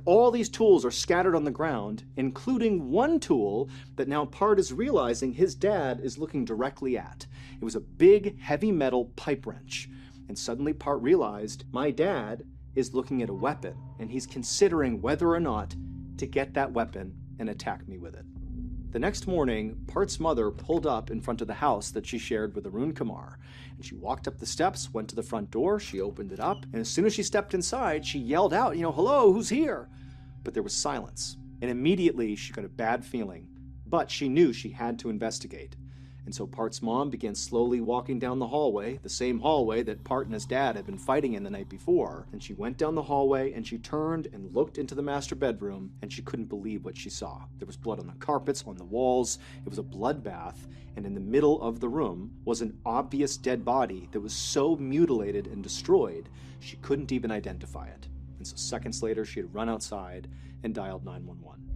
All these tools are scattered on the ground, including one tool that now Part is realizing his dad is looking directly at. It was a big, heavy metal pipe wrench. And suddenly Part realized, my dad is looking at a weapon, and he's considering whether or not to get that weapon and attack me with it. The next morning, Part's mother pulled up in front of the house that she shared with Arun Kumar, and she walked up the steps, went to the front door, she opened it up, and as soon as she stepped inside, she yelled out, hello, who's here? But there was silence, and immediately she got a bad feeling, but she knew she had to investigate. And so Part's mom began slowly walking down the hallway, the same hallway that Part and his dad had been fighting in the night before. And she went down the hallway and she turned and looked into the master bedroom, and she couldn't believe what she saw. There was blood on the carpets, on the walls. It was a bloodbath, and in the middle of the room was an obvious dead body that was so mutilated and destroyed she couldn't even identify it. And so seconds later she had run outside and dialed 911.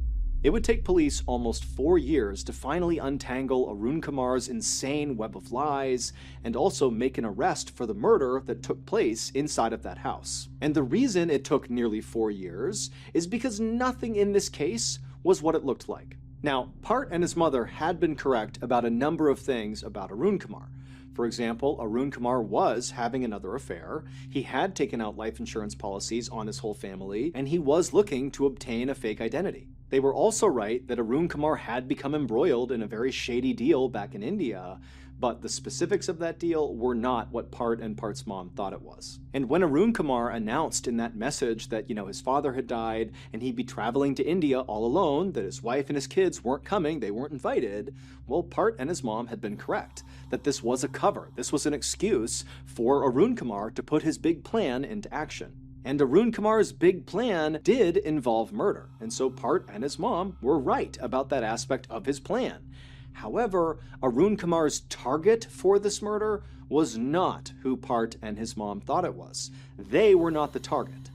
It would take police almost 4 years to finally untangle Arun Kumar's insane web of lies and also make an arrest for the murder that took place inside of that house. And the reason it took nearly 4 years is because nothing in this case was what it looked like. Now, Part and his mother had been correct about a number of things about Arun Kumar. For example, Arun Kumar was having another affair, he had taken out life insurance policies on his whole family, and he was looking to obtain a fake identity. They were also right that Arun Kumar had become embroiled in a very shady deal back in India, but the specifics of that deal were not what Part and Part's mom thought it was. And when Arun Kumar announced in that message that, his father had died and he'd be traveling to India all alone, that his wife and his kids weren't coming, they weren't invited, well, Part and his mom had been correct, that this was a cover, this was an excuse for Arun Kumar to put his big plan into action. And Arun Kumar's big plan did involve murder, and so Part and his mom were right about that aspect of his plan. However, Arun Kumar's target for this murder was not who Part and his mom thought it was. They were not the target.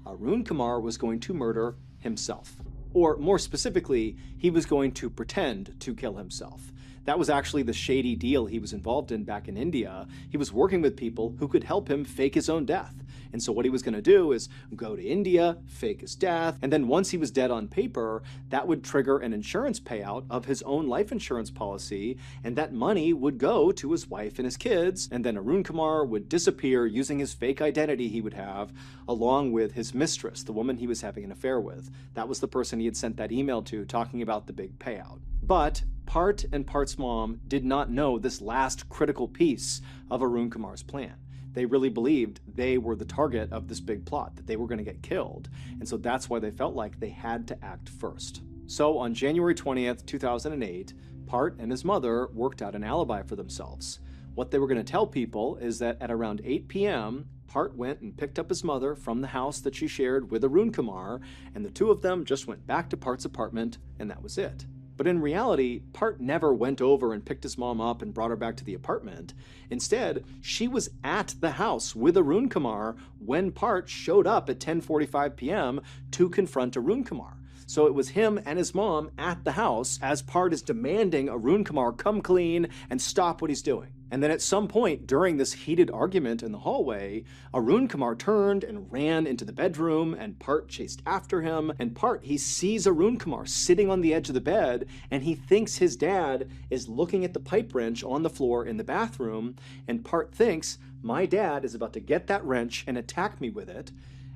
Arun Kumar was going to murder himself. Or more specifically, he was going to pretend to kill himself. That was actually the shady deal he was involved in back in India. He was working with people who could help him fake his own death. And so what he was going to do is go to India, fake his death, and then once he was dead on paper, that would trigger an insurance payout of his own life insurance policy, and that money would go to his wife and his kids, and then Arun Kumar would disappear using his fake identity he would have, along with his mistress, the woman he was having an affair with. That was the person he had sent that email to talking about the big payout. But Part and Part's mom did not know this last critical piece of Arun Kumar's plan. They really believed they were the target of this big plot, that they were going to get killed, and so that's why they felt like they had to act first. So on January 20th, 2008, Part and his mother worked out an alibi for themselves. What they were going to tell people is that at around 8 p.m., Part went and picked up his mother from the house that she shared with Arun Kumar, and the two of them just went back to Part's apartment, and that was it. But in reality, Part never went over and picked his mom up and brought her back to the apartment. Instead, she was at the house with Arun Kumar when Part showed up at 10:45 p.m. to confront Arun Kumar. So it was him and his mom at the house as Part is demanding Arun Kumar come clean and stop what he's doing. And then at some point during this heated argument in the hallway, Arun Kumar turned and ran into the bedroom, and Part chased after him. And Part, he sees Arun Kumar sitting on the edge of the bed, and he thinks his dad is looking at the pipe wrench on the floor in the bathroom, and Part thinks, my dad is about to get that wrench and attack me with it.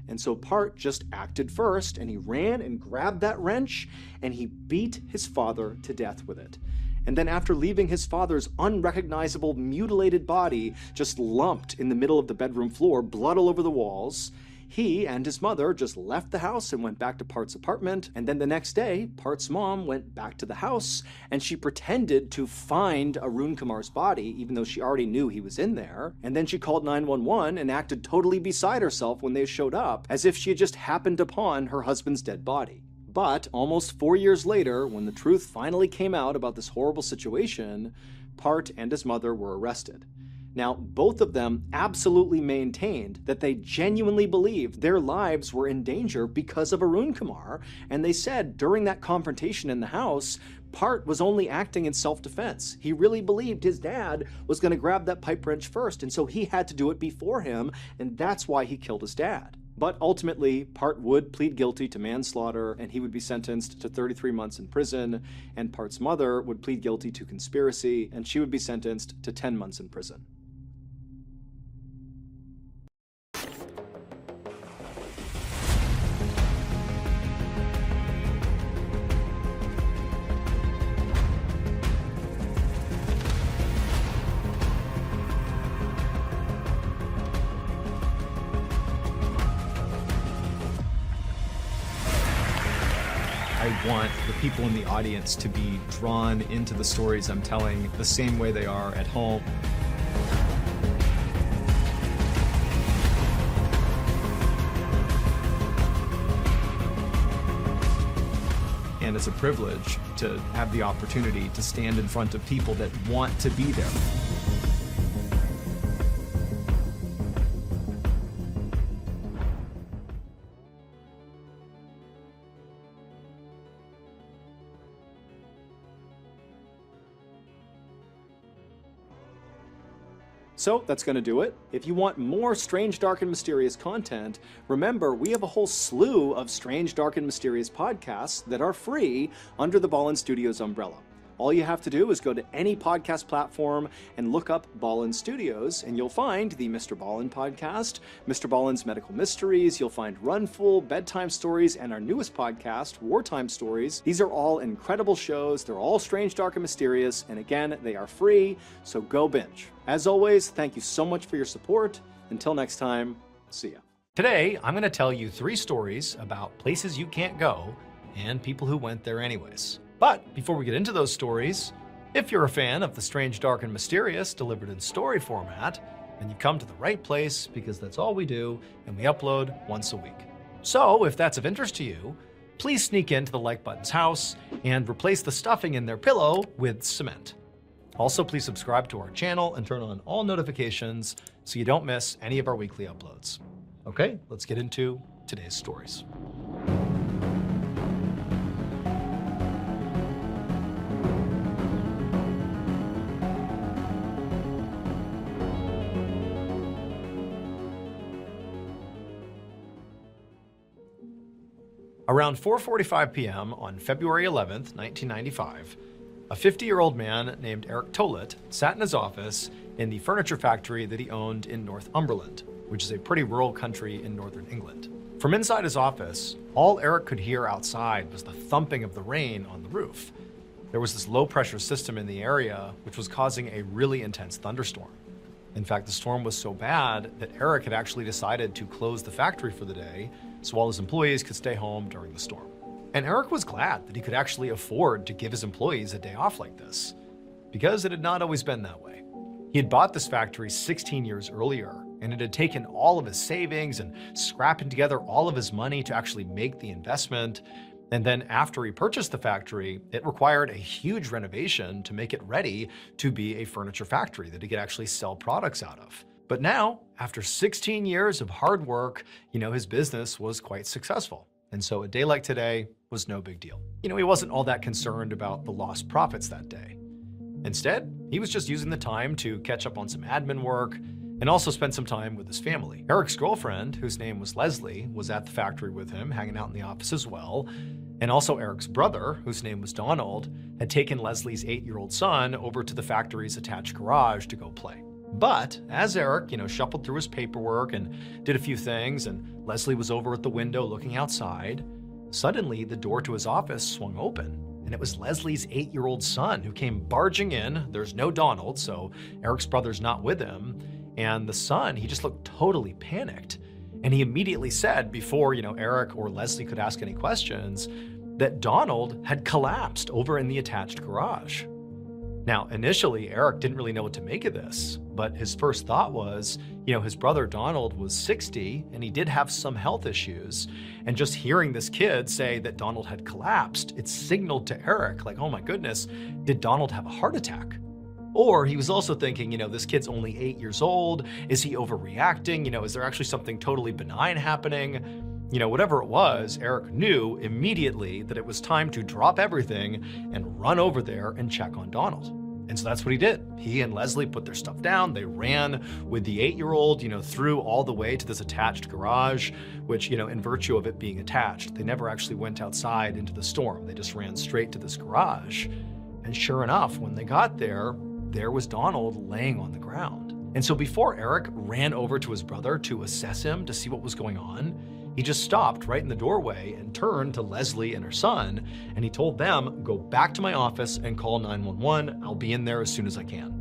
And so Part just acted first, and he ran and grabbed that wrench, and he beat his father to death with it. And then after leaving his father's unrecognizable, mutilated body just lumped in the middle of the bedroom floor, blood all over the walls, he and his mother just left the house and went back to Part's apartment. And then the next day, Part's mom went back to the house, and she pretended to find Arun Kumar's body, even though she already knew he was in there. And then she called 911 and acted totally beside herself when they showed up, as if she had just happened upon her husband's dead body. But almost 4 years later, when the truth finally came out about this horrible situation, Part and his mother were arrested. Now, both of them absolutely maintained that they genuinely believed their lives were in danger because of Arun Kumar, and they said during that confrontation in the house, Part was only acting in self-defense. He really believed his dad was going to grab that pipe wrench first, and so he had to do it before him, and that's why he killed his dad. But ultimately, Part would plead guilty to manslaughter, and he would be sentenced to 33 months in prison, and Part's mother would plead guilty to conspiracy, and she would be sentenced to 10 months in prison. I want the people in the audience to be drawn into the stories I'm telling the same way they are at home. And it's a privilege to have the opportunity to stand in front of people that want to be there. So that's going to do it. If you want more strange, dark, and mysterious content, remember we have a whole slew of strange, dark, and mysterious podcasts that are free under the Mrballen Studios umbrella. All you have to do is go to any podcast platform and look up Ballen Studios, and you'll find the Mr. Ballen podcast, Mr. Ballen's Medical Mysteries, you'll find Runful, Bedtime Stories, and our newest podcast, Wartime Stories. These are all incredible shows. They're all strange, dark, and mysterious, and again, they are free, so go binge. As always, thank you so much for your support. Until next time, see ya. Today, I'm going to tell you 3 stories about places you can't go and people who went there anyways. But before we get into those stories, if you're a fan of the strange, dark, and mysterious delivered in story format, then you come to the right place because that's all we do and we upload once a week. So if that's of interest to you, please sneak into the like button's house and replace the stuffing in their pillow with cement. Also, please subscribe to our channel and turn on all notifications so you don't miss any of our weekly uploads. Okay, let's get into today's stories. Around 4:45 p.m. on February 11th, 1995, a 50-year-old man named Eric Tollett sat in his office in the furniture factory that he owned in Northumberland, which is a pretty rural country in northern England. From inside his office, all Eric could hear outside was the thumping of the rain on the roof. There was this low-pressure system in the area which was causing a really intense thunderstorm. In fact, the storm was so bad that Eric had actually decided to close the factory for the day so all his employees could stay home during the storm. And Eric was glad that he could actually afford to give his employees a day off like this, because it had not always been that way. He had bought this factory 16 years earlier, and it had taken all of his savings and scrapping together all of his money to actually make the investment. And then after he purchased the factory, it required a huge renovation to make it ready to be a furniture factory that he could actually sell products out of. But now, after 16 years of hard work, his business was quite successful. And so a day like today was no big deal. He wasn't all that concerned about the lost profits that day. Instead, he was just using the time to catch up on some admin work and also spend some time with his family. Eric's girlfriend, whose name was Leslie, was at the factory with him, hanging out in the office as well. And also Eric's brother, whose name was Donald, had taken Leslie's 8-year-old son over to the factory's attached garage to go play. But as Eric, shuffled through his paperwork and did a few things, and Leslie was over at the window looking outside, suddenly the door to his office swung open. And it was Leslie's 8-year-old son who came barging in. There's no Donald, so Eric's brother's not with him. And the son, he just looked totally panicked. And he immediately said, before, Eric or Leslie could ask any questions, that Donald had collapsed over in the attached garage. Now, initially, Eric didn't really know what to make of this, but his first thought was, his brother Donald was 60 and he did have some health issues. And just hearing this kid say that Donald had collapsed, it signaled to Eric, like, oh my goodness, did Donald have a heart attack? Or he was also thinking, this kid's only 8 years old. Is he overreacting? Is there actually something totally benign happening? Whatever it was, Eric knew immediately that it was time to drop everything and run over there and check on Donald. And so that's what he did. He and Leslie put their stuff down. They ran with the 8-year-old, through all the way to this attached garage, which, in virtue of it being attached, they never actually went outside into the storm. They just ran straight to this garage. And sure enough, when they got there, there was Donald laying on the ground. And so before Eric ran over to his brother to assess him to see what was going on, he just stopped right in the doorway and turned to Leslie and her son, and he told them, go back to my office and call 911. I'll be in there as soon as I can.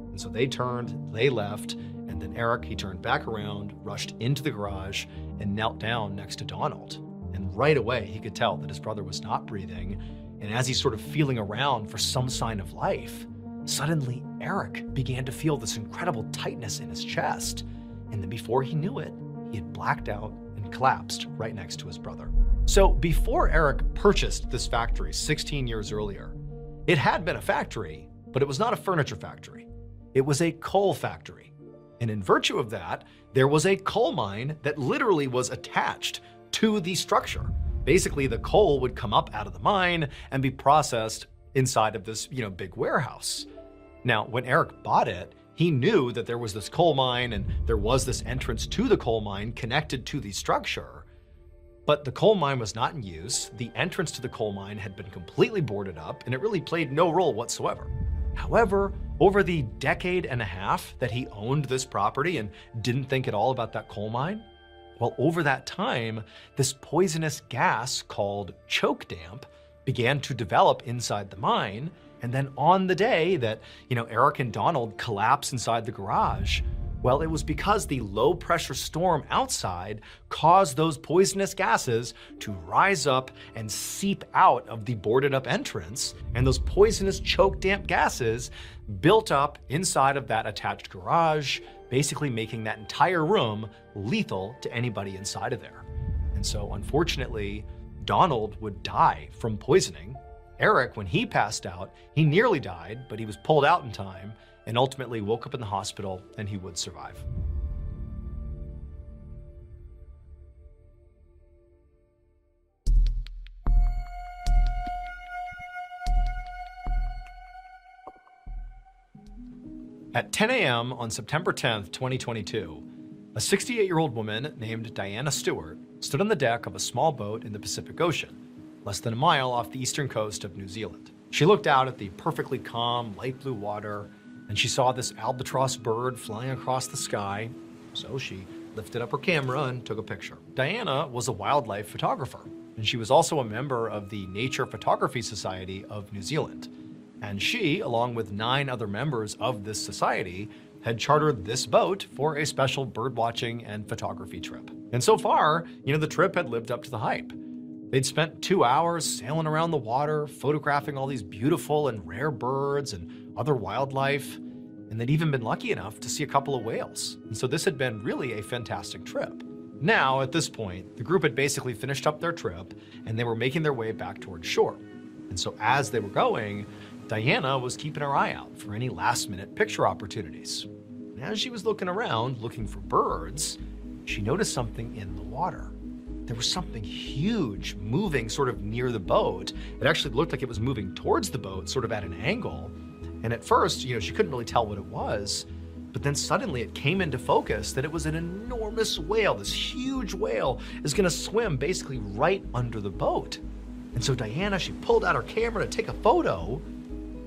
And so they turned, they left, and then Eric, he turned back around, rushed into the garage, and knelt down next to Donald. And right away, he could tell that his brother was not breathing, and as he's sort of feeling around for some sign of life, suddenly Eric began to feel this incredible tightness in his chest. And then before he knew it, he had blacked out and collapsed right next to his brother. So before Eric purchased this factory 16 years earlier, it had been a factory, but it was not a furniture factory. It was a coal factory. And in virtue of that, there was a coal mine that literally was attached to the structure. Basically, the coal would come up out of the mine and be processed inside of this, big warehouse. Now, when Eric bought it, he knew that there was this coal mine and there was this entrance to the coal mine connected to the structure. But the coal mine was not in use, the entrance to the coal mine had been completely boarded up, and it really played no role whatsoever. However, over the decade and a half that he owned this property and didn't think at all about that coal mine, well, over that time, this poisonous gas called choke damp began to develop inside the mine. And then on the day that, Eric and Donald collapsed inside the garage, well, it was because the low pressure storm outside caused those poisonous gases to rise up and seep out of the boarded up entrance. And those poisonous choke damp gases built up inside of that attached garage, basically making that entire room lethal to anybody inside of there. And so unfortunately, Donald would die from poisoning. Eric, when he passed out, he nearly died, but he was pulled out in time and ultimately woke up in the hospital, and he would survive. At 10 a.m. on September 10th, 2022, a 68-year-old woman named Diana Stewart stood on the deck of a small boat in the Pacific Ocean, less than a mile off the eastern coast of New Zealand. She looked out at the perfectly calm, light blue water, and she saw this albatross bird flying across the sky, so she lifted up her camera and took a picture. Diana was a wildlife photographer, and she was also a member of the Nature Photography Society of New Zealand. And she, along with 9 other members of this society, had chartered this boat for a special birdwatching and photography trip. And so far, the trip had lived up to the hype. They'd spent 2 hours sailing around the water, photographing all these beautiful and rare birds and other wildlife, and they'd even been lucky enough to see a couple of whales. And so this had been really a fantastic trip. Now, at this point, the group had basically finished up their trip, and they were making their way back towards shore. And so as they were going, Diana was keeping her eye out for any last-minute picture opportunities. And as she was looking around, looking for birds, she noticed something in the water. There was something huge moving sort of near the boat. It actually looked like it was moving towards the boat, sort of at an angle. And at first, she couldn't really tell what it was. But then suddenly it came into focus that it was an enormous whale. This huge whale is going to swim basically right under the boat. And so Diana, she pulled out her camera to take a photo.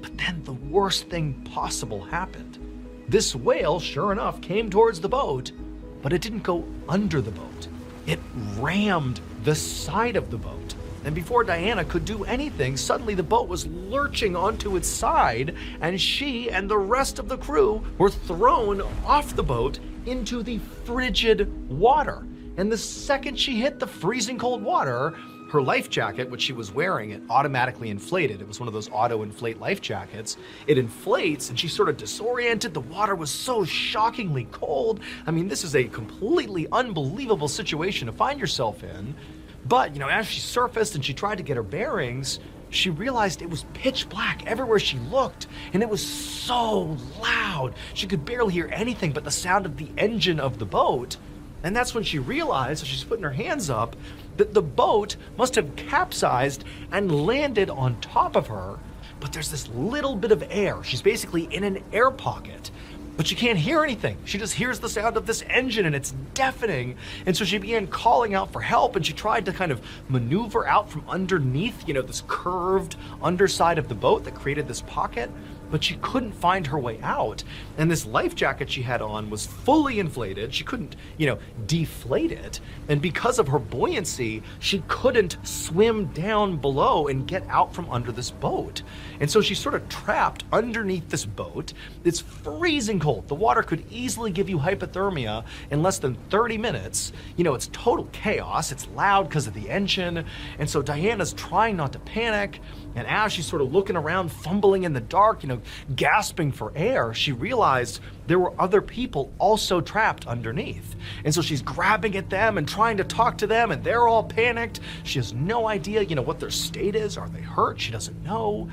But then the worst thing possible happened. This whale, sure enough, came towards the boat, but it didn't go under the boat. It rammed the side of the boat. And before Diana could do anything, suddenly the boat was lurching onto its side, and she and the rest of the crew were thrown off the boat into the frigid water. And the second she hit the freezing cold water, her life jacket, which she was wearing, it automatically inflated. It was one of those auto-inflate life jackets. It inflates, and she's sort of disoriented. The water was so shockingly cold. I mean, this is a completely unbelievable situation to find yourself in. But, as she surfaced and she tried to get her bearings, she realized it was pitch black everywhere she looked, and it was so loud. She could barely hear anything but the sound of the engine of the boat. And that's when she realized, as she's putting her hands up, that the boat must have capsized and landed on top of her. But there's this little bit of air. She's basically in an air pocket, but she can't hear anything. She just hears the sound of this engine, and it's deafening. And so she began calling out for help, and she tried to kind of maneuver out from underneath, this curved underside of the boat that created this pocket. But she couldn't find her way out. And this life jacket she had on was fully inflated. She couldn't, deflate it. And because of her buoyancy, she couldn't swim down below and get out from under this boat. And so she's sort of trapped underneath this boat. It's freezing cold. The water could easily give you hypothermia in less than 30 minutes. It's total chaos. It's loud because of the engine. And so Diana's trying not to panic. And as she's sort of looking around, fumbling in the dark, gasping for air, she realized there were other people also trapped underneath. And so she's grabbing at them and trying to talk to them, and they're all panicked. She has no idea, what their state is. Are they hurt? She doesn't know.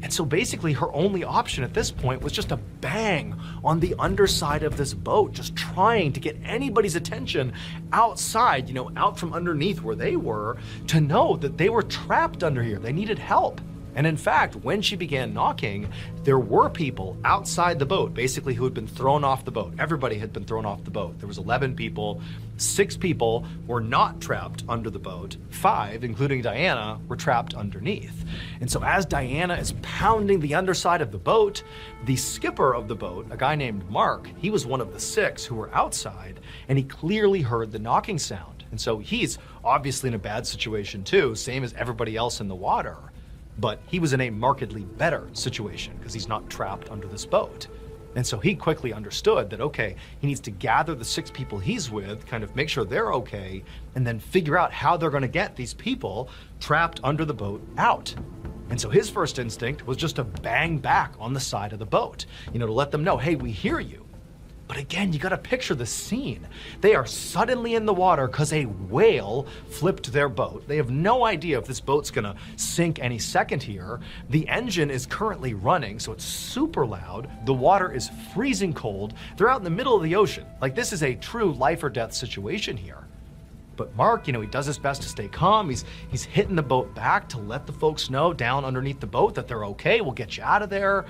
And so basically her only option at this point was just to bang on the underside of this boat, just trying to get anybody's attention outside, out from underneath where they were, to know that they were trapped under here. They needed help. And in fact, when she began knocking, there were people outside the boat, basically who had been thrown off the boat. Everybody had been thrown off the boat. There was 11 people. 6 people were not trapped under the boat. 5, including Diana, were trapped underneath. And so as Diana is pounding the underside of the boat, the skipper of the boat, a guy named Mark, he was one of the 6 who were outside, and he clearly heard the knocking sound. And so he's obviously in a bad situation too, same as everybody else in the water. But he was in a markedly better situation because he's not trapped under this boat. And so he quickly understood that, okay, he needs to gather the 6 people he's with, kind of make sure they're okay, and then figure out how they're gonna get these people trapped under the boat out. And so his first instinct was just to bang back on the side of the boat, to let them know, hey, we hear you. But again, you gotta picture the scene. They are suddenly in the water because a whale flipped their boat. They have no idea if this boat's gonna sink any second here. The engine is currently running, so it's super loud. The water is freezing cold. They're out in the middle of the ocean. Like, this is a true life or death situation here. But Mark, he does his best to stay calm. He's hitting the boat back to let the folks know down underneath the boat that they're okay. We'll get you out of there.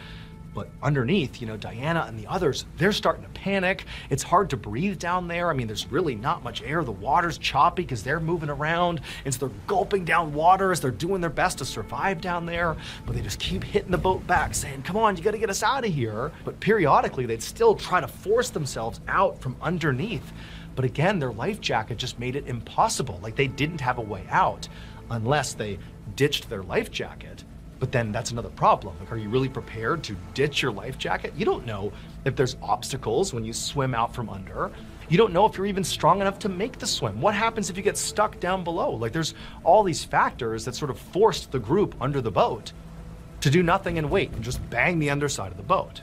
But underneath, Diana and the others, they're starting to panic. It's hard to breathe down there. I mean, there's really not much air. The water's choppy because they're moving around. And so they're gulping down water as they're doing their best to survive down there. But they just keep hitting the boat back saying, come on, you gotta get us out of here. But periodically, they'd still try to force themselves out from underneath. But again, their life jacket just made it impossible. Like, they didn't have a way out unless they ditched their life jacket. But then that's another problem. Like, are you really prepared to ditch your life jacket? You don't know if there's obstacles when you swim out from under. You don't know if you're even strong enough to make the swim. What happens if you get stuck down below? Like, there's all these factors that sort of forced the group under the boat to do nothing and wait and just bang the underside of the boat.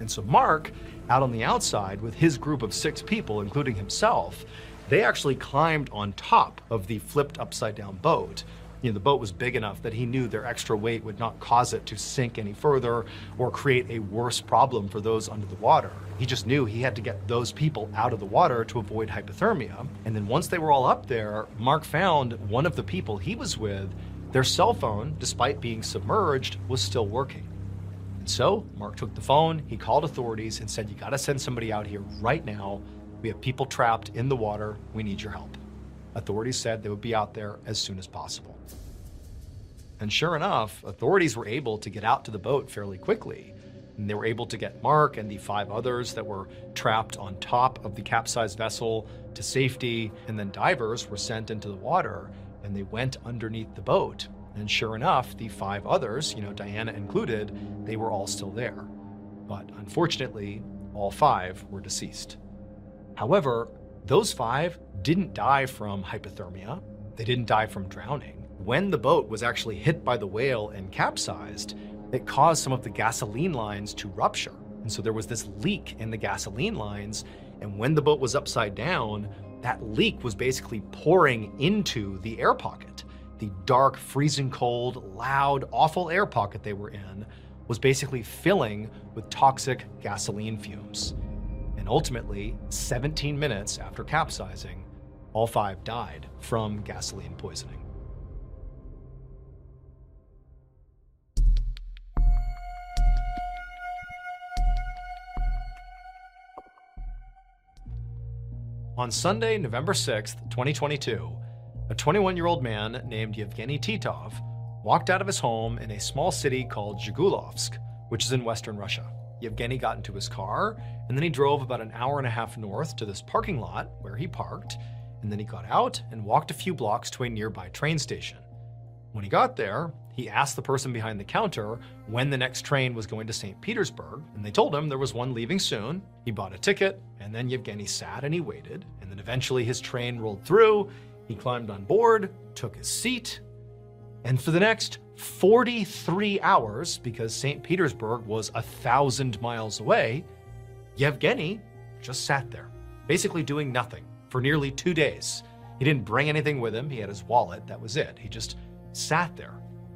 And so Mark, out on the outside with his group of 6 people, including himself, they actually climbed on top of the flipped upside down boat. The boat was big enough that he knew their extra weight would not cause it to sink any further or create a worse problem for those under the water. He just knew he had to get those people out of the water to avoid hypothermia. And then once they were all up there, Mark found one of the people he was with, their cell phone, despite being submerged, was still working. And so Mark took the phone, he called authorities and said, you gotta send somebody out here right now. We have people trapped in the water, we need your help. Authorities said they would be out there as soon as possible. And sure enough, authorities were able to get out to the boat fairly quickly. And they were able to get Mark and the 5 others that were trapped on top of the capsized vessel to safety. And then divers were sent into the water and they went underneath the boat. And sure enough, the 5 others, Diana included, they were all still there. But unfortunately, all 5 were deceased. However, those 5 didn't die from hypothermia. They didn't die from drowning. When the boat was actually hit by the whale and capsized, it caused some of the gasoline lines to rupture. And so there was this leak in the gasoline lines. And when the boat was upside down, that leak was basically pouring into the air pocket. The dark, freezing cold, loud, awful air pocket they were in was basically filling with toxic gasoline fumes. And ultimately, 17 minutes after capsizing, all 5 died from gasoline poisoning. On Sunday, November 6th, 2022, a 21-year-old man named Yevgeny Titov walked out of his home in a small city called Zhigulovsk, which is in western Russia. Yevgeny got into his car, and then he drove about an hour and a half north to this parking lot where he parked, and then he got out and walked a few blocks to a nearby train station. When he got there, he asked the person behind the counter when the next train was going to St. Petersburg, and they told him there was one leaving soon. He bought a ticket, and then Yevgeny sat and he waited, and then eventually his train rolled through. He climbed on board, took his seat, and for the next 43 hours, because St. Petersburg was 1,000 miles away, Yevgeny just sat there, basically doing nothing for nearly 2 days. He didn't bring anything with him. He had his wallet, that was it. He just sat there,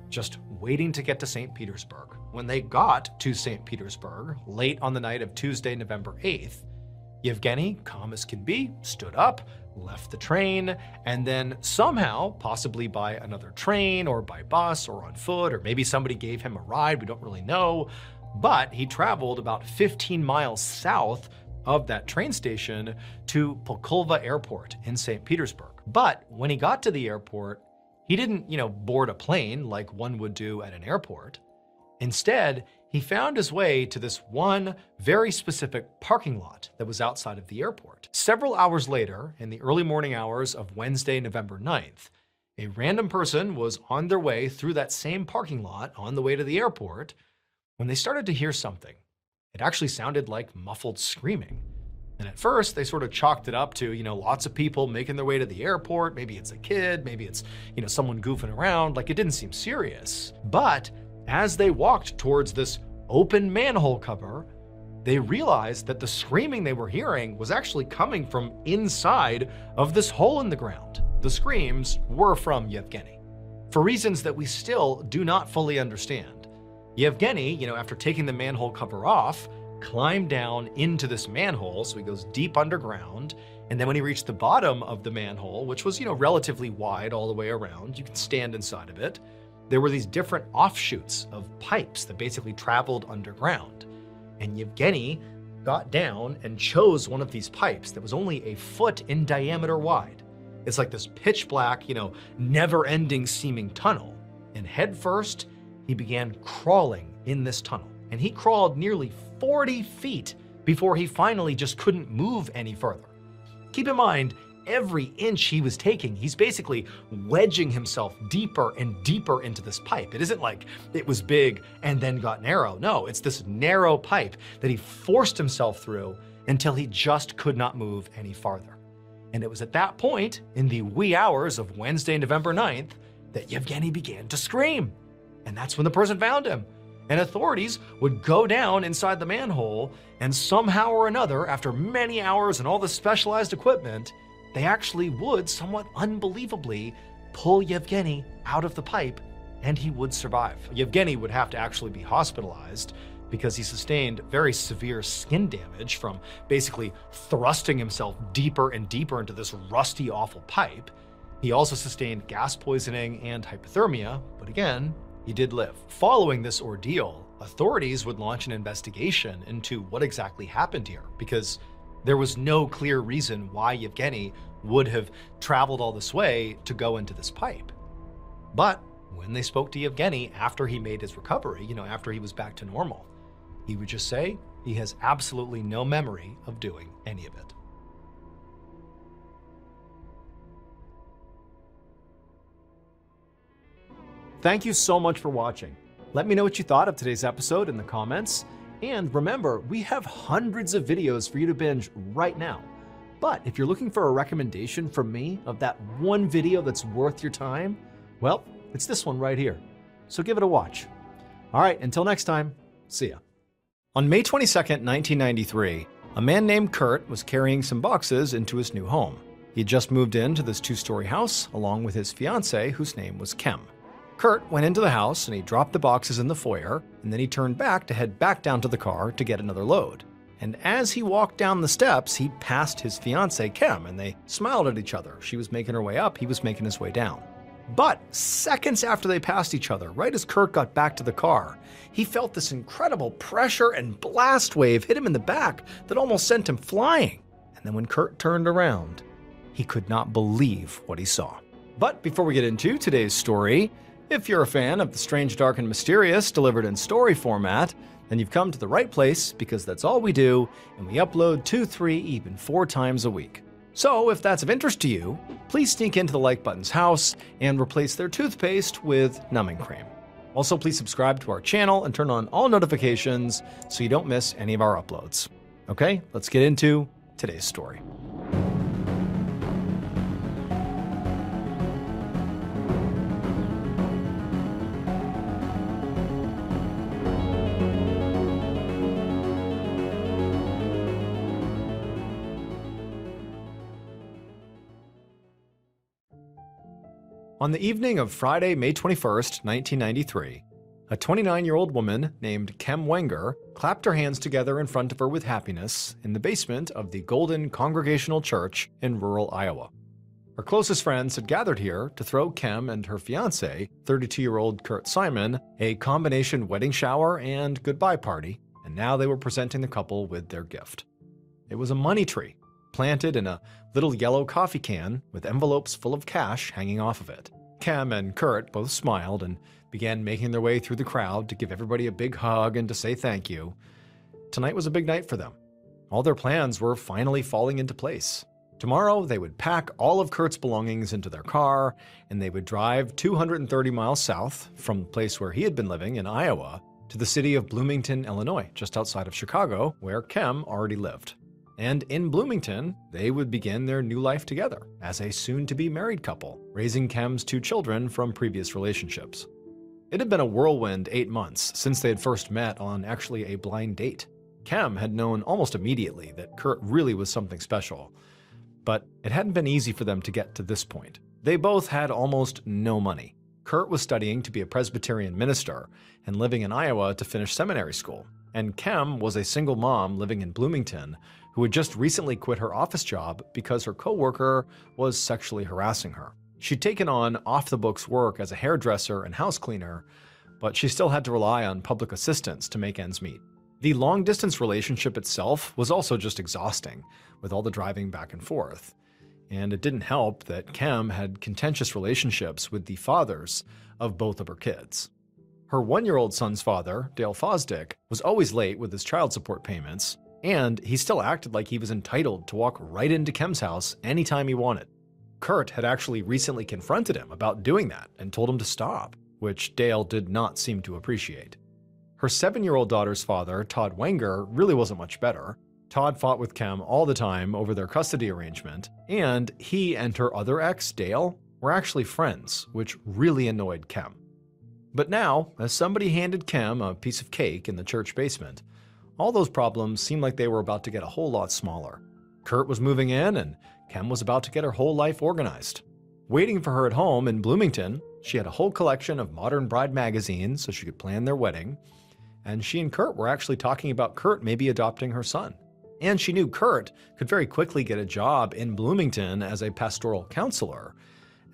just waiting to get to St. Petersburg. When they got to St. Petersburg, late on the night of Tuesday, November 8th, Yevgeny, calm as can be, stood up, left the train, and then somehow, possibly by another train or by bus or on foot, or maybe somebody gave him a ride, we don't really know, but he traveled about 15 miles south of that train station to Pulkovo Airport in St. Petersburg. But when he got to the airport, he didn't, board a plane like one would do at an airport. Instead, he found his way to this one very specific parking lot that was outside of the airport. Several hours later, in the early morning hours of Wednesday, November 9th, a random person was on their way through that same parking lot on the way to the airport when they started to hear something. It actually sounded like muffled screaming. And at first, they sort of chalked it up to, lots of people making their way to the airport. Maybe it's a kid, maybe it's, someone goofing around. Like, it didn't seem serious. But as they walked towards this open manhole cover, they realized that the screaming they were hearing was actually coming from inside of this hole in the ground. The screams were from Yevgeny, for reasons that we still do not fully understand. Yevgeny, after taking the manhole cover off, climbed down into this manhole, so he goes deep underground, and then when he reached the bottom of the manhole, which was, relatively wide all the way around, you can stand inside of it, there were these different offshoots of pipes that basically traveled underground. And Yevgeny got down and chose one of these pipes that was only a foot in diameter wide. It's like this pitch black, never-ending seeming tunnel. And head first, he began crawling in this tunnel. And he crawled nearly 40 feet before he finally just couldn't move any further. Keep in mind, every inch he was taking, he's basically wedging himself deeper and deeper into this pipe. It isn't like it was big and then got narrow. No, it's this narrow pipe that he forced himself through until he just could not move any farther. And it was at that point, in the wee hours of Wednesday, November 9th, that Yevgeny began to scream. And that's when the person found him. And authorities would go down inside the manhole, and somehow or another, after many hours and all the specialized equipment, they actually would, somewhat unbelievably, pull Yevgeny out of the pipe, and he would survive. Yevgeny would have to actually be hospitalized because he sustained very severe skin damage from basically thrusting himself deeper and deeper into this rusty, awful pipe. He also sustained gas poisoning and hypothermia, but again, he did live. Following this ordeal, authorities would launch an investigation into what exactly happened here, because there was no clear reason why Yevgeny would have traveled all this way to go into this pipe. But when they spoke to Yevgeny after he made his recovery, after he was back to normal, he would just say he has absolutely no memory of doing any of it. Thank you so much for watching. Let me know what you thought of today's episode in the comments. And remember, we have hundreds of videos for you to binge right now. But if you're looking for a recommendation from me of that one video that's worth your time, well, it's this one right here. So give it a watch. All right, until next time, see ya. On May 22nd, 1993, a man named Kurt was carrying some boxes into his new home. He had just moved into this two-story house along with his fiancée, whose name was Kim. Kurt went into the house and he dropped the boxes in the foyer, and then he turned back to head back down to the car to get another load. And as he walked down the steps, he passed his fiancée Kim, and they smiled at each other. She was making her way up, he was making his way down. But seconds after they passed each other, right as Kurt got back to the car, he felt this incredible pressure and blast wave hit him in the back that almost sent him flying. And then when Kurt turned around, he could not believe what he saw. But before we get into today's story, if you're a fan of the strange, dark, and mysterious delivered in story format, then you've come to the right place, because that's all we do, and we upload 2, 3, even 4 times a week. So if that's of interest to you, please sneak into the like button's house and replace their toothpaste with numbing cream. Also, please subscribe to our channel and turn on all notifications so you don't miss any of our uploads. Okay, let's get into today's story. On the evening of Friday, May 21st, 1993, A 29-year-old woman named Kem Wenger clapped her hands together in front of her with happiness in the basement of the Golden Congregational Church in rural Iowa. Her closest friends had gathered here to throw Kem and her fiancé, 32-year-old Kurt Simon, a combination wedding shower and goodbye party, and now they were presenting the couple with their gift. It was a money tree, planted in a little yellow coffee can with envelopes full of cash hanging off of it. Kem and Kurt both smiled and began making their way through the crowd to give everybody a big hug and to say thank you. Tonight was a big night for them. All their plans were finally falling into place. Tomorrow, they would pack all of Kurt's belongings into their car, and they would drive 230 miles south from the place where he had been living in Iowa to the city of Bloomington, Illinois, just outside of Chicago, where Kem already lived. And in Bloomington, they would begin their new life together as a soon-to-be married couple, raising Kem's 2 children from previous relationships. It had been a whirlwind 8 months since they had first met on actually a blind date. Kem had known almost immediately that Kurt really was something special, but it hadn't been easy for them to get to this point. They both had almost no money. Kurt was studying to be a Presbyterian minister and living in Iowa to finish seminary school, and Kem was a single mom living in Bloomington who had just recently quit her office job because her coworker was sexually harassing her. She'd taken on off-the-books work as a hairdresser and house cleaner, but she still had to rely on public assistance to make ends meet. The long-distance relationship itself was also just exhausting, with all the driving back and forth. And it didn't help that Kem had contentious relationships with the fathers of both of her kids. Her 1-year-old son's father, Dale Fosdick, was always late with his child support payments, and he still acted like he was entitled to walk right into Kem's house anytime he wanted. Kurt had actually recently confronted him about doing that and told him to stop, which Dale did not seem to appreciate. Her 7-year-old daughter's father, Todd Wenger, really wasn't much better. Todd fought with Kem all the time over their custody arrangement, and he and her other ex, Dale, were actually friends, which really annoyed Kem. But now, as somebody handed Kem a piece of cake in the church basement, all those problems seemed like they were about to get a whole lot smaller. Kurt was moving in, and Kem was about to get her whole life organized. Waiting for her at home in Bloomington, she had a whole collection of modern bride magazines so she could plan their wedding, and she and Kurt were actually talking about Kurt maybe adopting her son. And she knew Kurt could very quickly get a job in Bloomington as a pastoral counselor,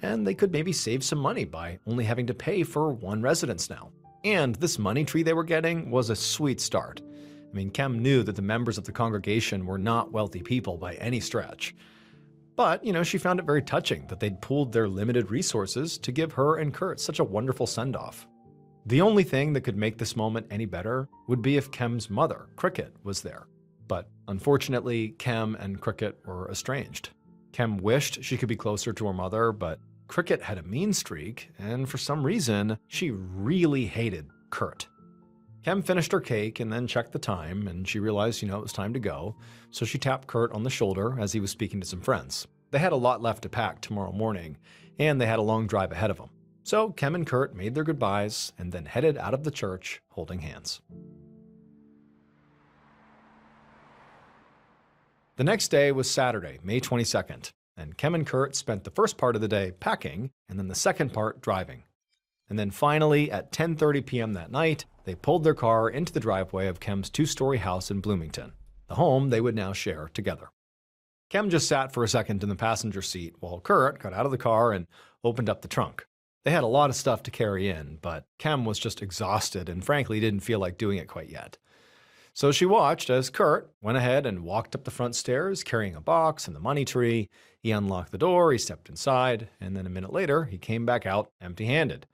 and they could maybe save some money by only having to pay for one residence now. And this money tree they were getting was a sweet start. I mean, Kem knew that the members of the congregation were not wealthy people by any stretch. But, she found it very touching that they'd pooled their limited resources to give her and Kurt such a wonderful send-off. The only thing that could make this moment any better would be if Kem's mother, Cricket, was there. But unfortunately, Kem and Cricket were estranged. Kem wished she could be closer to her mother, but Cricket had a mean streak, and for some reason, she really hated Kurt. Kem finished her cake and then checked the time, and she realized, it was time to go, so she tapped Kurt on the shoulder as he was speaking to some friends. They had a lot left to pack tomorrow morning, and they had a long drive ahead of them. So Kem and Kurt made their goodbyes and then headed out of the church holding hands. The next day was Saturday, May 22nd, and Kem and Kurt spent the first part of the day packing and then the second part driving. And then finally, at 10:30 p.m. that night, they pulled their car into the driveway of Kem's 2-story house in Bloomington, the home they would now share together. Kem just sat for a second in the passenger seat while Kurt got out of the car and opened up the trunk. They had a lot of stuff to carry in, but Kem was just exhausted and frankly didn't feel like doing it quite yet. So she watched as Kurt went ahead and walked up the front stairs carrying a box and the money tree. He unlocked the door, he stepped inside, and then a minute later, he came back out empty-handed.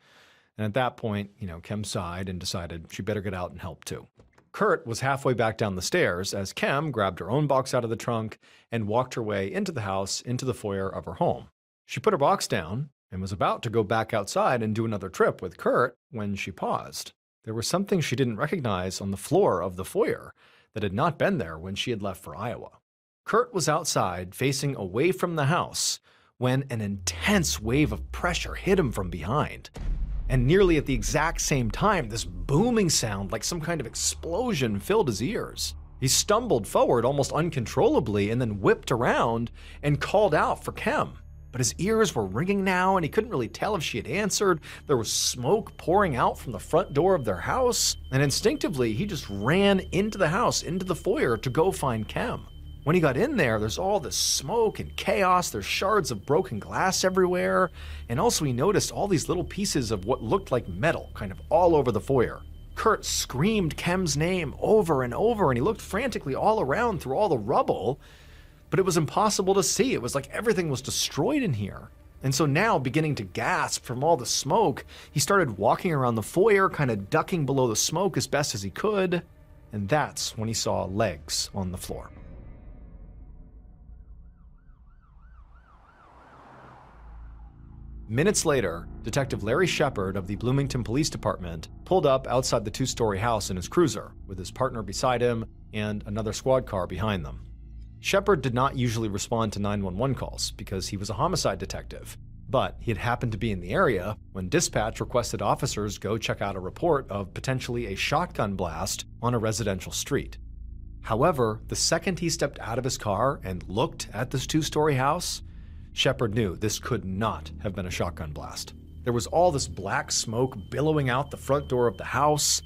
And at that point, Kem sighed and decided she better get out and help too. Kurt was halfway back down the stairs as Kem grabbed her own box out of the trunk and walked her way into the house, into the foyer of her home. She put her box down and was about to go back outside and do another trip with Kurt when she paused. There was something she didn't recognize on the floor of the foyer that had not been there when she had left for Iowa. Kurt was outside, facing away from the house, when an intense wave of pressure hit him from behind. And nearly at the exact same time, this booming sound like some kind of explosion filled his ears. He stumbled forward almost uncontrollably and then whipped around and called out for Kem. but his ears were ringing now and he couldn't really tell if she had answered. There was smoke pouring out from the front door of their house, and instinctively he just ran into the house, into the foyer to go find Kem. When he got in there, there's all this smoke and chaos, there's shards of broken glass everywhere, and also he noticed all these little pieces of what looked like metal kind of all over the foyer. Kurt screamed Kem's name over and over, and he looked frantically all around through all the rubble, but it was impossible to see. It was like everything was destroyed in here. And so now, beginning to gasp from all the smoke, he started walking around the foyer, kind of ducking below the smoke as best as he could, and that's when he saw legs on the floor. Minutes later, Detective Larry Shepard of the Bloomington Police Department pulled up outside the two-story house in his cruiser, with his partner beside him and another squad car behind them. Shepard did not usually respond to 911 calls because he was a homicide detective, but he had happened to be in the area when dispatch requested officers go check out a report of potentially a shotgun blast on a residential street. However, the second he stepped out of his car and looked at this two-story house, Shepard knew this could not have been a shotgun blast. There was all this black smoke billowing out the front door of the house,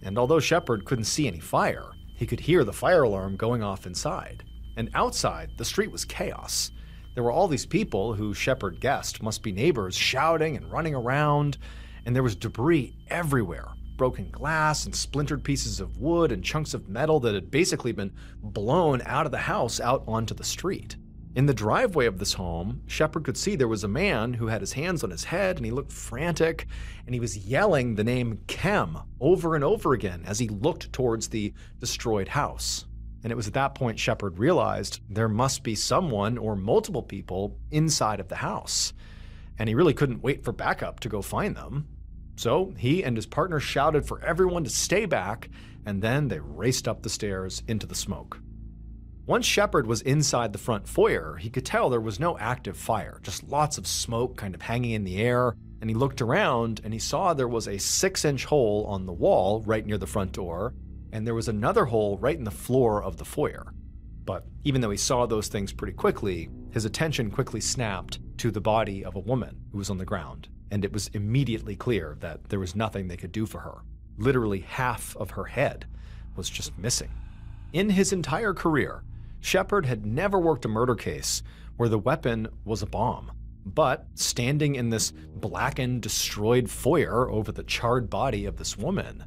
and although Shepard couldn't see any fire, he could hear the fire alarm going off inside. And outside, the street was chaos. There were all these people who Shepard guessed must be neighbors shouting and running around, and there was debris everywhere. Broken glass and splintered pieces of wood and chunks of metal that had basically been blown out of the house out onto the street. In the driveway of this home, Shepard could see there was a man who had his hands on his head and he looked frantic, and he was yelling the name Kem over and over again as he looked towards the destroyed house. And it was at that point Shepard realized there must be someone or multiple people inside of the house, and he really couldn't wait for backup to go find them. So he and his partner shouted for everyone to stay back, and then they raced up the stairs into the smoke. Once Shepard was inside the front foyer, he could tell there was no active fire, just lots of smoke kind of hanging in the air, and he looked around and he saw there was a 6-inch hole on the wall right near the front door, and there was another hole right in the floor of the foyer. But even though he saw those things pretty quickly, his attention quickly snapped to the body of a woman who was on the ground, and it was immediately clear that there was nothing they could do for her. Literally half of her head was just missing. In his entire career, Shepard had never worked a murder case where the weapon was a bomb. But standing in this blackened, destroyed foyer over the charred body of this woman,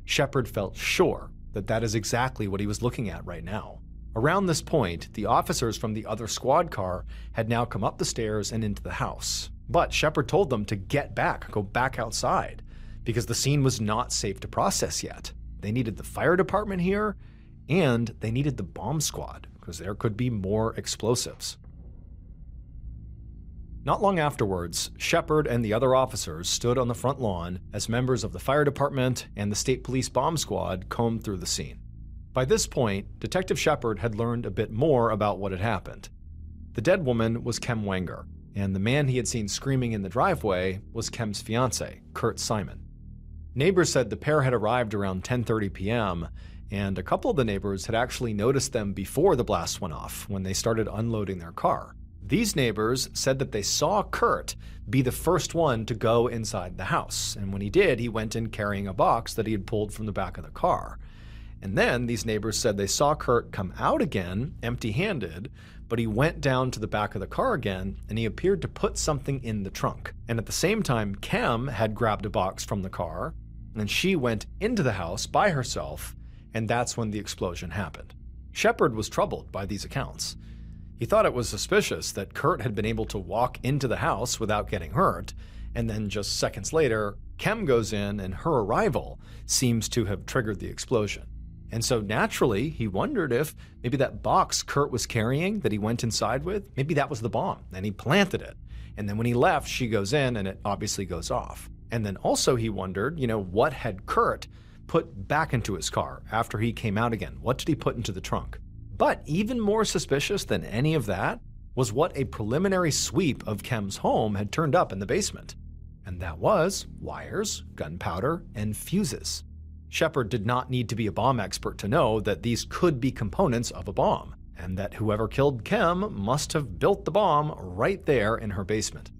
Shepard felt sure that that is exactly what he was looking at right now. Around this point, the officers from the other squad car had now come up the stairs and into the house. But Shepard told them to get back, go back outside, because the scene was not safe to process yet. They needed the fire department here, and they needed the bomb squad, because there could be more explosives. Not long afterwards, Shepard and the other officers stood on the front lawn as members of the fire department and the state police bomb squad combed through the scene. By this point, Detective Shepard had learned a bit more about what had happened. The dead woman was Kem Wenger, and the man he had seen screaming in the driveway was Kem's fiancé, Kurt Simon. Neighbors said the pair had arrived around 10:30 p.m., and a couple of the neighbors had actually noticed them before the blast went off when they started unloading their car. These neighbors said that they saw Kurt be the first one to go inside the house, and when he did, he went in carrying a box that he had pulled from the back of the car. And then these neighbors said they saw Kurt come out again, empty-handed, but he went down to the back of the car again, and he appeared to put something in the trunk. And at the same time, Kem had grabbed a box from the car, and she went into the house by herself, and that's when the explosion happened. Shepard was troubled by these accounts. He thought it was suspicious that Kurt had been able to walk into the house without getting hurt, and then just seconds later, Kem goes in and her arrival seems to have triggered the explosion. And so naturally, he wondered if maybe that box Kurt was carrying that he went inside with, maybe that was the bomb, and he planted it. And then when he left, she goes in and it obviously goes off. And then also he wondered, what had Kurt put back into his car after he came out again? What did he put into the trunk? But even more suspicious than any of that was what a preliminary sweep of Kem's home had turned up in the basement. And that was wires, gunpowder, and fuses. Shepard did not need to be a bomb expert to know that these could be components of a bomb, and that whoever killed Kim must have built the bomb right there in her basement,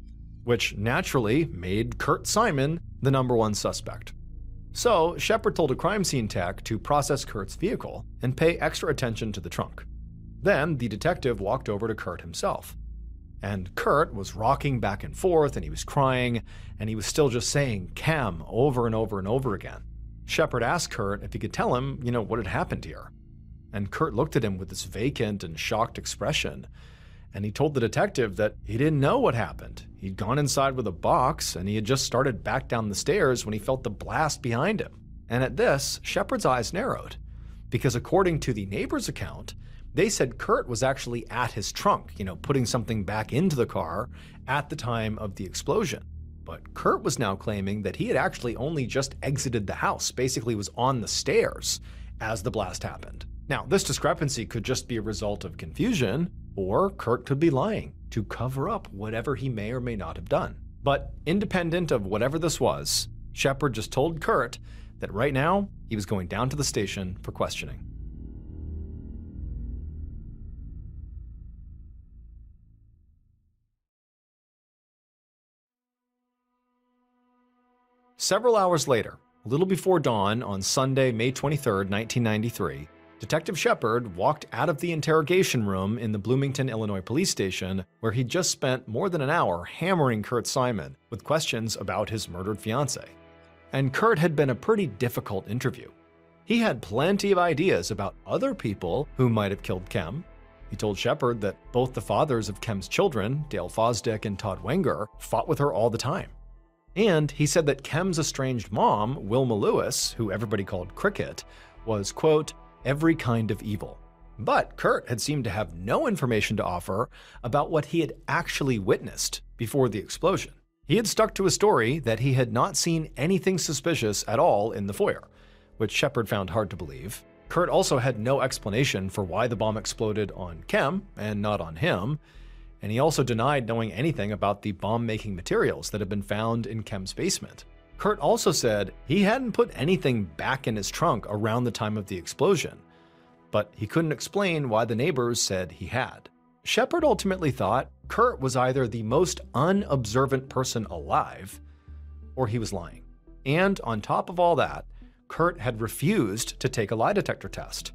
which naturally made Kurt Simon the #1 suspect. So Shepard told a crime scene tech to process Kurt's vehicle and pay extra attention to the trunk. Then the detective walked over to Kurt himself. And Kurt was rocking back and forth, and he was crying, and he was still just saying Kim over and over and over again. Shepard asked Kurt if he could tell him, what had happened here. And Kurt looked at him with this vacant and shocked expression, and he told the detective that he didn't know what happened. He'd gone inside with a box, and he had just started back down the stairs when he felt the blast behind him. And at this, Shepard's eyes narrowed, because according to the neighbor's account, they said Kurt was actually at his trunk, putting something back into the car at the time of the explosion. But Kurt was now claiming that he had actually only just exited the house, basically was on the stairs as the blast happened. Now, this discrepancy could just be a result of confusion, or Kurt could be lying to cover up whatever he may or may not have done. But independent of whatever this was, Shepard just told Kurt that right now he was going down to the station for questioning. Several hours later, a little before dawn on Sunday, May 23, 1993, Detective Shepard walked out of the interrogation room in the Bloomington, Illinois police station, where he'd just spent more than an hour hammering Kurt Simon with questions about his murdered fiancée. And Kurt had been a pretty difficult interview. He had plenty of ideas about other people who might have killed Kim. He told Shepard that both the fathers of Kim's children, Dale Fosdick and Todd Wenger, fought with her all the time. And he said that Kim's estranged mom, Wilma Lewis, who everybody called Cricket, was, quote, every kind of evil. But Kurt had seemed to have no information to offer about what he had actually witnessed before the explosion. He had stuck to a story that he had not seen anything suspicious at all in the foyer, which Shepard found hard to believe. Kurt also had no explanation for why the bomb exploded on Kim and not on him, and he also denied knowing anything about the bomb-making materials that had been found in Kim's basement. Kurt also said he hadn't put anything back in his trunk around the time of the explosion, but he couldn't explain why the neighbors said he had. Shepard ultimately thought Kurt was either the most unobservant person alive, or he was lying. And on top of all that, Kurt had refused to take a lie detector test.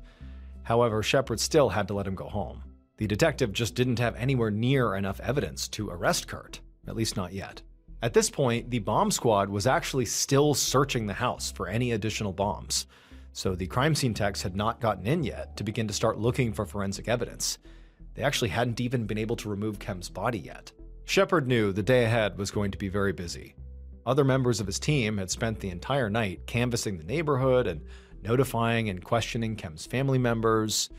However, Shepard still had to let him go home. The detective just didn't have anywhere near enough evidence to arrest Kurt, at least not yet. At this point, the bomb squad was actually still searching the house for any additional bombs, so the crime scene techs had not gotten in yet to begin to start looking for forensic evidence. They actually hadn't even been able to remove Kim's body yet. Shepard knew the day ahead was going to be very busy. Other members of his team had spent the entire night canvassing the neighborhood and notifying and questioning Kim's family members,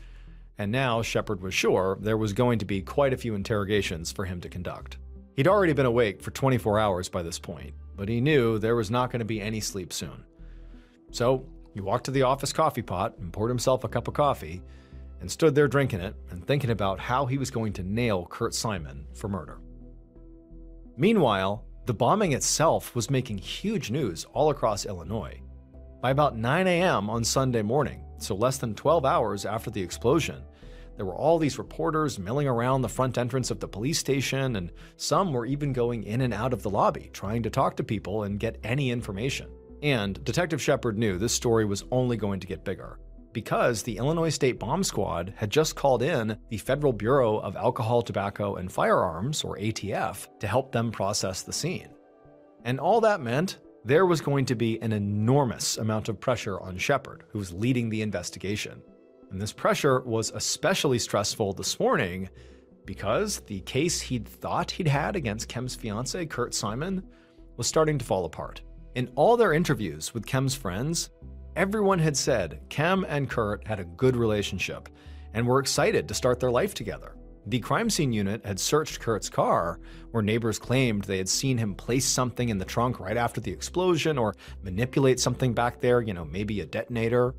and now Shepard was sure there was going to be quite a few interrogations for him to conduct. He'd already been awake for 24 hours by this point, but he knew there was not going to be any sleep soon. So he walked to the office coffee pot and poured himself a cup of coffee and stood there drinking it and thinking about how he was going to nail Kurt Simon for murder. Meanwhile, the bombing itself was making huge news all across Illinois. By about 9 a.m. on Sunday morning, so less than 12 hours after the explosion, there were all these reporters milling around the front entrance of the police station, and some were even going in and out of the lobby trying to talk to people and get any information. And Detective Shepard knew this story was only going to get bigger, because the Illinois State Bomb Squad had just called in the Federal Bureau of Alcohol, Tobacco, and Firearms, or ATF, to help them process the scene. And all that meant there was going to be an enormous amount of pressure on Shepard, who was leading the investigation. And this pressure was especially stressful this morning because the case he'd thought he'd had against Kim's fiancé, Kurt Simon, was starting to fall apart. In all their interviews with Kim's friends, everyone had said Kim and Kurt had a good relationship and were excited to start their life together. The crime scene unit had searched Kurt's car, where neighbors claimed they had seen him place something in the trunk right after the explosion or manipulate something back there, maybe a detonator.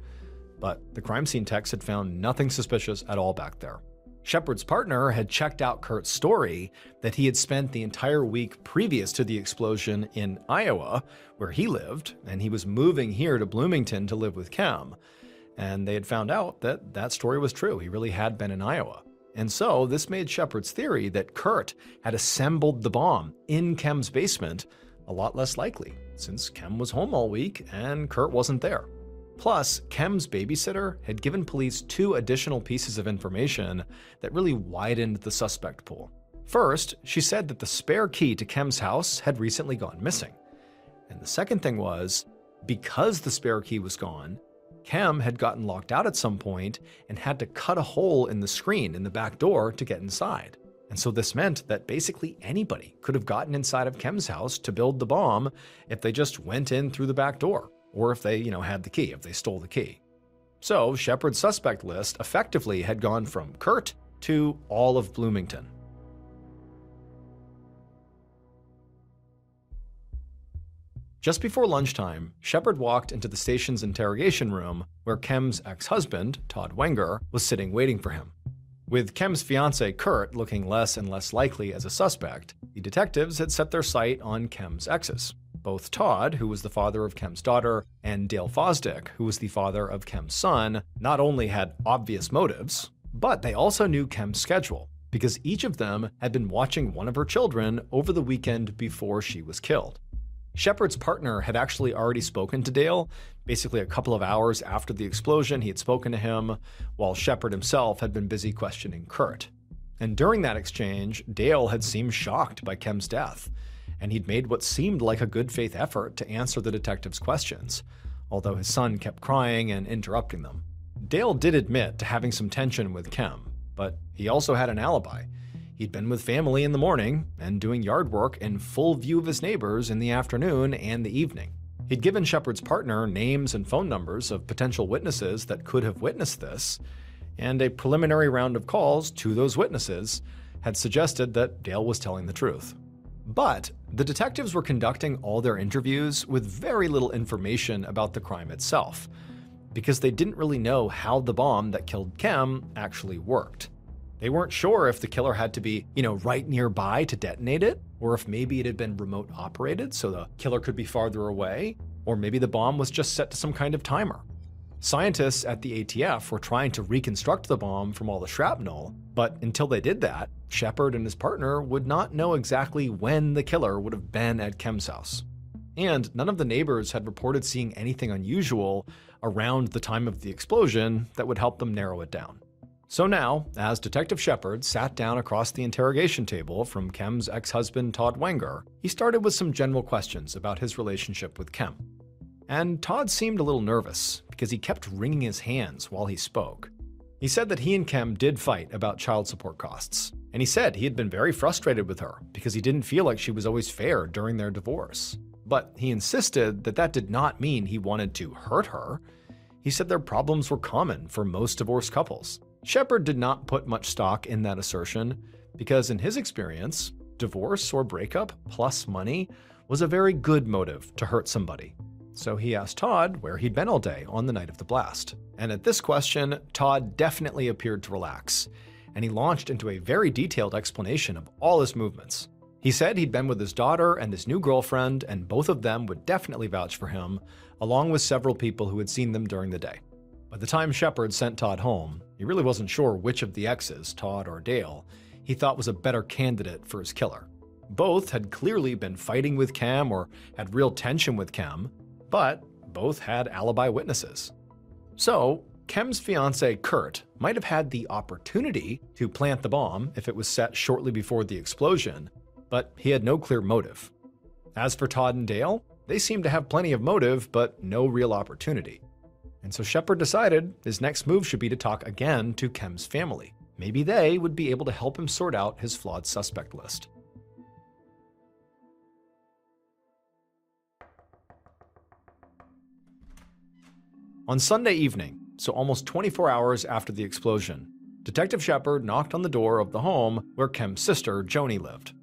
But the crime scene techs had found nothing suspicious at all back there. Shepard's partner had checked out Kurt's story that he had spent the entire week previous to the explosion in Iowa, where he lived, and he was moving here to Bloomington to live with Kim. and they had found out that that story was true. He really had been in Iowa. And so this made Shepard's theory that Kurt had assembled the bomb in Kem's basement a lot less likely, since Kem was home all week and Kurt wasn't there. Plus, Kem's babysitter had given police 2 additional pieces of information that really widened the suspect pool. First, she said that the spare key to Kem's house had recently gone missing. And the second thing was, because the spare key was gone, Kem had gotten locked out at some point and had to cut a hole in the screen in the back door to get inside. And so this meant that basically anybody could have gotten inside of Kem's house to build the bomb if they just went in through the back door, or if they, had the key, if they stole the key. So Shepard's suspect list effectively had gone from Kurt to all of Bloomington. Just before lunchtime, Shepard walked into the station's interrogation room where Kem's ex-husband, Todd Wenger, was sitting waiting for him. With Kem's fiancé, Kurt, looking less and less likely as a suspect, the detectives had set their sight on Kem's exes. Both Todd, who was the father of Kem's daughter, and Dale Fosdick, who was the father of Kem's son, not only had obvious motives, but they also knew Kem's schedule, because each of them had been watching one of her children over the weekend before she was killed. Shepard's partner had actually already spoken to Dale. Basically a couple of hours after the explosion, he had spoken to him, while Shepard himself had been busy questioning Kurt. And during that exchange, Dale had seemed shocked by Kem's death, and he'd made what seemed like a good faith effort to answer the detective's questions, although his son kept crying and interrupting them. Dale did admit to having some tension with Kem, but he also had an alibi. He'd been with family in the morning and doing yard work in full view of his neighbors in the afternoon and the evening. He'd given Shepard's partner names and phone numbers of potential witnesses that could have witnessed this, and a preliminary round of calls to those witnesses had suggested that Dale was telling the truth. But the detectives were conducting all their interviews with very little information about the crime itself, because they didn't really know how the bomb that killed Kem actually worked. They weren't sure if the killer had to be, right nearby to detonate it, or if maybe it had been remote operated so the killer could be farther away, or maybe the bomb was just set to some kind of timer. Scientists at the ATF were trying to reconstruct the bomb from all the shrapnel, but until they did that, Shepard and his partner would not know exactly when the killer would have been at Kem's house. And none of the neighbors had reported seeing anything unusual around the time of the explosion that would help them narrow it down. So now, as Detective Shepard sat down across the interrogation table from Kem's ex-husband Todd Wenger, he started with some general questions about his relationship with Kem. And Todd seemed a little nervous, because he kept wringing his hands while he spoke. He said that he and Kem did fight about child support costs, and he said he had been very frustrated with her because he didn't feel like she was always fair during their divorce. But he insisted that that did not mean he wanted to hurt her. He said their problems were common for most divorced couples. Shepard did not put much stock in that assertion because, in his experience, divorce or breakup plus money was a very good motive to hurt somebody. So he asked Todd where he'd been all day on the night of the blast. And at this question, Todd definitely appeared to relax, and he launched into a very detailed explanation of all his movements. He said he'd been with his daughter and his new girlfriend, and both of them would definitely vouch for him, along with several people who had seen them during the day. By the time Shepard sent Todd home, he really wasn't sure which of the exes, Todd or Dale, he thought was a better candidate for his killer. Both had clearly been fighting with Kem or had real tension with Kem, but both had alibi witnesses. So, Kem's fiancé Kurt might have had the opportunity to plant the bomb if it was set shortly before the explosion, but he had no clear motive. As for Todd and Dale, they seemed to have plenty of motive, but no real opportunity. And so Shepard decided his next move should be to talk again to Kem's family. Maybe they would be able to help him sort out his flawed suspect list. On Sunday evening, so almost 24 hours after the explosion, Detective Shepard knocked on the door of the home where Kem's sister, Joni, lived.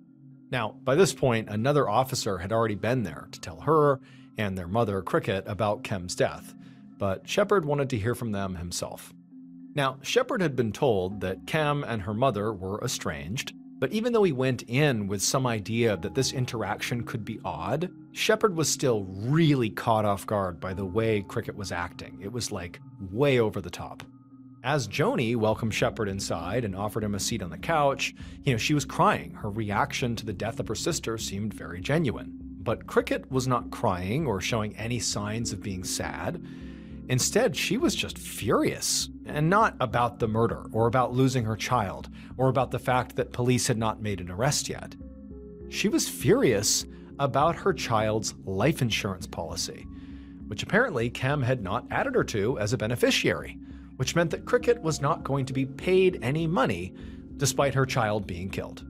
Now, by this point, another officer had already been there to tell her and their mother, Cricket, about Kem's death, but Shepard wanted to hear from them himself. Now, Shepard had been told that Kem and her mother were estranged, but even though he went in with some idea that this interaction could be odd, Shepard was still really caught off guard by the way Cricket was acting. It was like way over the top. As Joni welcomed Shepard inside and offered him a seat on the couch, she was crying. Her reaction to the death of her sister seemed very genuine. But Cricket was not crying or showing any signs of being sad. Instead, she was just furious, and not about the murder or about losing her child or about the fact that police had not made an arrest yet. She was furious about her child's life insurance policy, which apparently Kem had not added her to as a beneficiary, which meant that Cricket was not going to be paid any money despite her child being killed.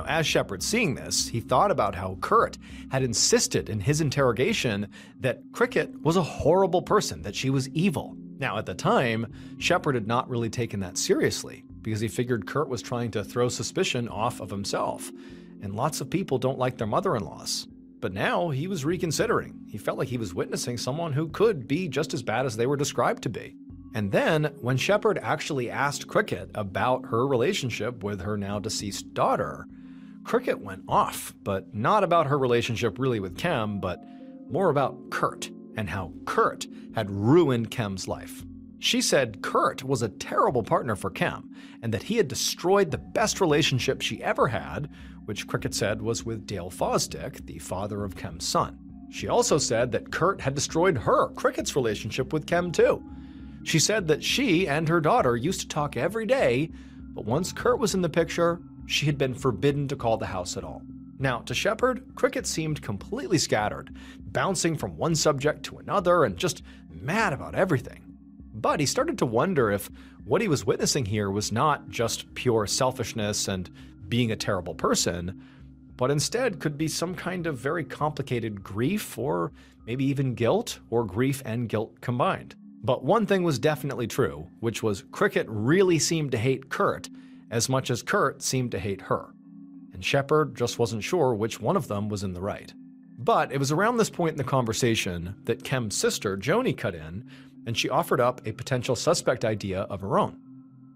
As Shepard seeing this, he thought about how Kurt had insisted in his interrogation that Cricket was a horrible person, that she was evil. Now, at the time, Shepard had not really taken that seriously because he figured Kurt was trying to throw suspicion off of himself, and lots of people don't like their mother-in-laws. But now he was reconsidering. He felt like he was witnessing someone who could be just as bad as they were described to be. And then, when Shepard actually asked Cricket about her relationship with her now deceased daughter, Cricket went off, but not about her relationship really with Kem, but more about Kurt and how Kurt had ruined Kem's life. She said Kurt was a terrible partner for Kem and that he had destroyed the best relationship she ever had, which Cricket said was with Dale Fosdick, the father of Kem's son. She also said that Kurt had destroyed her, Cricket's relationship with Kem too. She said that she and her daughter used to talk every day, but once Kurt was in the picture, she had been forbidden to call the house at all. Now, to Shepard, Cricket seemed completely scattered, bouncing from one subject to another and just mad about everything. But he started to wonder if what he was witnessing here was not just pure selfishness and being a terrible person, but instead could be some kind of very complicated grief or maybe even guilt, or grief and guilt combined. But one thing was definitely true, which was Cricket really seemed to hate Kurt as much as Kurt seemed to hate her. And Shepard just wasn't sure which one of them was in the right. But it was around this point in the conversation that Kem's sister, Joni, cut in, and she offered up a potential suspect idea of her own.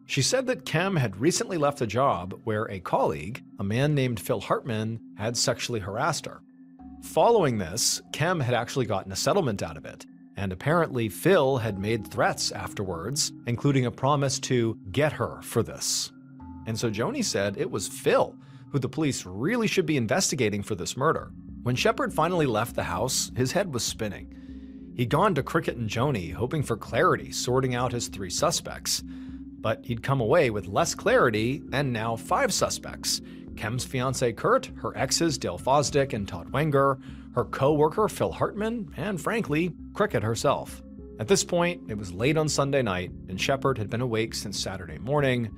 She said that Kem had recently left a job where a colleague, a man named Phil Hartman, had sexually harassed her. Following this, Kem had actually gotten a settlement out of it, and apparently Phil had made threats afterwards, including a promise to get her for this. And so Joni said it was Phil who the police really should be investigating for this murder. When Shepard finally left the house, his head was spinning. He'd gone to Cricket and Joni, hoping for clarity, sorting out his 3 suspects. But he'd come away with less clarity and now 5 suspects. Kem's fiancé Kurt, her exes Dale Fosdick and Todd Wenger, her co-worker Phil Hartman, and frankly, Cricket herself. At this point, it was late on Sunday night, and Shepard had been awake since Saturday morning,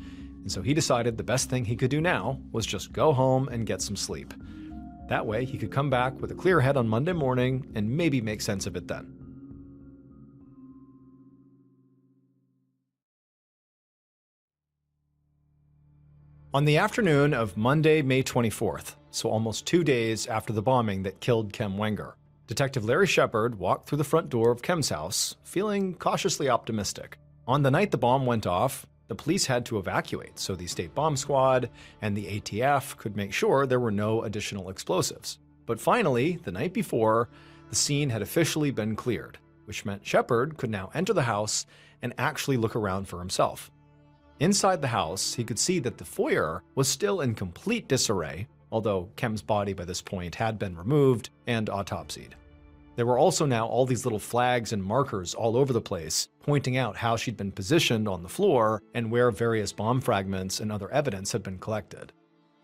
and so he decided the best thing he could do now was just go home and get some sleep. That way, he could come back with a clear head on Monday morning and maybe make sense of it then. On the afternoon of Monday, May 24th, so almost 2 days after the bombing that killed Kem Wenger, Detective Larry Shepard walked through the front door of Kem's house, feeling cautiously optimistic. On the night the bomb went off, the police had to evacuate so the State Bomb Squad and the ATF could make sure there were no additional explosives. But finally, the night before, the scene had officially been cleared, which meant Shepard could now enter the house and actually look around for himself. Inside the house, he could see that the foyer was still in complete disarray, although Kem's body by this point had been removed and autopsied. There were also now all these little flags and markers all over the place, pointing out how she'd been positioned on the floor and where various bomb fragments and other evidence had been collected.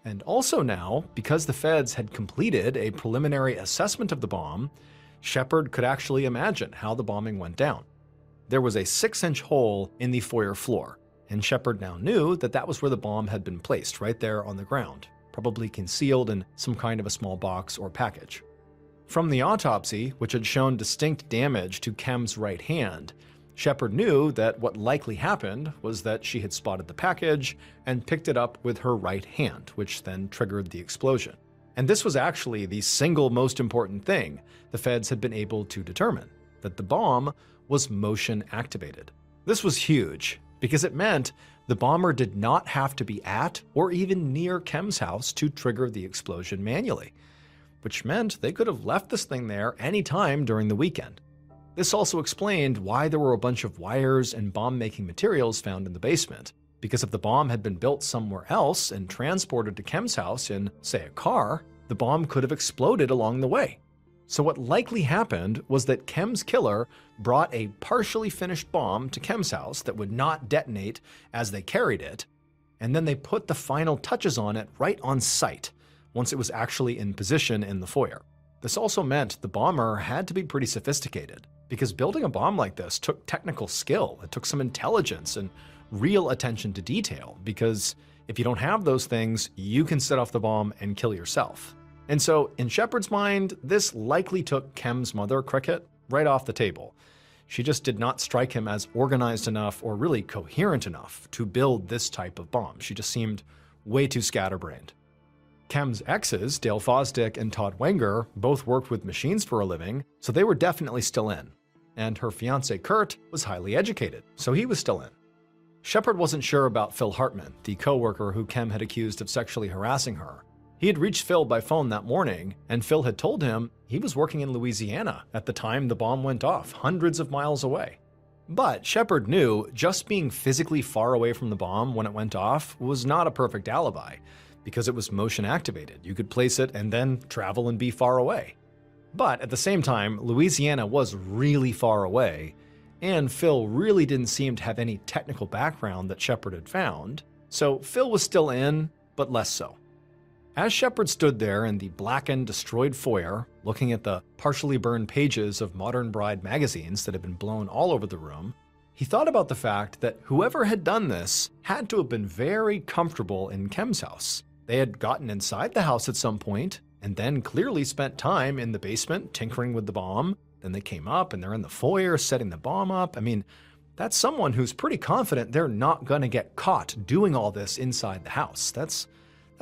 And also now, because the feds had completed a preliminary assessment of the bomb, Shepard could actually imagine how the bombing went down. There was a 6-inch hole in the foyer floor, and Shepard now knew that that was where the bomb had been placed, right there on the ground, probably concealed in some kind of a small box or package. From the autopsy, which had shown distinct damage to Kem's right hand, Shepard knew that what likely happened was that she had spotted the package and picked it up with her right hand, which then triggered the explosion. And this was actually the single most important thing the feds had been able to determine, that the bomb was motion activated. This was huge, because it meant the bomber did not have to be at or even near Kem's house to trigger the explosion manually, which meant they could have left this thing there any time during the weekend. This also explained why there were a bunch of wires and bomb-making materials found in the basement, because if the bomb had been built somewhere else and transported to Kem's house in, say, a car, the bomb could have exploded along the way. So what likely happened was that Kem's killer brought a partially finished bomb to Kem's house that would not detonate as they carried it, and then they put the final touches on it right on site, once it was actually in position in the foyer. This also meant the bomber had to be pretty sophisticated, because building a bomb like this took technical skill, it took some intelligence and real attention to detail, because if you don't have those things, you can set off the bomb and kill yourself. And so, in Shepard's mind, this likely took Kem's mother, Cricket, right off the table. She just did not strike him as organized enough or really coherent enough to build this type of bomb. She just seemed way too scatterbrained. Kem's exes, Dale Fosdick and Todd Wenger, both worked with machines for a living, so they were definitely still in. And her fiancé Kurt was highly educated, so he was still in. Shepard wasn't sure about Phil Hartman, the co-worker who Kem had accused of sexually harassing her. He had reached Phil by phone that morning, and Phil had told him he was working in Louisiana at the time the bomb went off, hundreds of miles away. But Shepard knew just being physically far away from the bomb when it went off was not a perfect alibi, because it was motion activated. You could place it and then travel and be far away. But at the same time, Louisiana was really far away, and Phil really didn't seem to have any technical background that Shepard had found, so Phil was still in, but less so. As Shepard stood there in the blackened, destroyed foyer, looking at the partially burned pages of Modern Bride magazines that had been blown all over the room, he thought about the fact that whoever had done this had to have been very comfortable in Kem's house. They had gotten inside the house at some point, and then clearly spent time in the basement tinkering with the bomb. Then they came up and they're in the foyer setting the bomb up. I mean, that's someone who's pretty confident they're not going to get caught doing all this inside the house. That's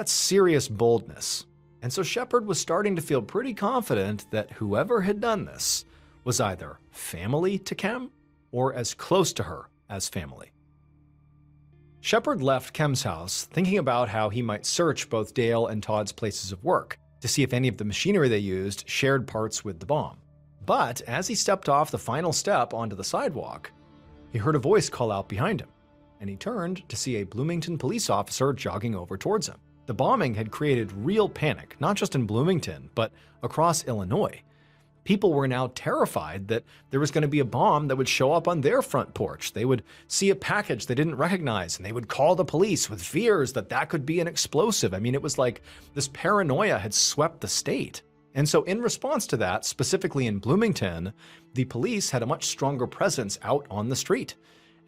serious boldness. And so Shepard was starting to feel pretty confident that whoever had done this was either family to Kem or as close to her as family. Shepard left Kem's house thinking about how he might search both Dale and Todd's places of work to see if any of the machinery they used shared parts with the bomb. But as he stepped off the final step onto the sidewalk, he heard a voice call out behind him, and he turned to see a Bloomington police officer jogging over towards him. The bombing had created real panic, not just in Bloomington, but across Illinois. People were now terrified that there was going to be a bomb that would show up on their front porch. They would see a package they didn't recognize, and they would call the police with fears that that could be an explosive. I mean, it was like this paranoia had swept the state. And so in response to that, specifically in Bloomington, the police had a much stronger presence out on the street.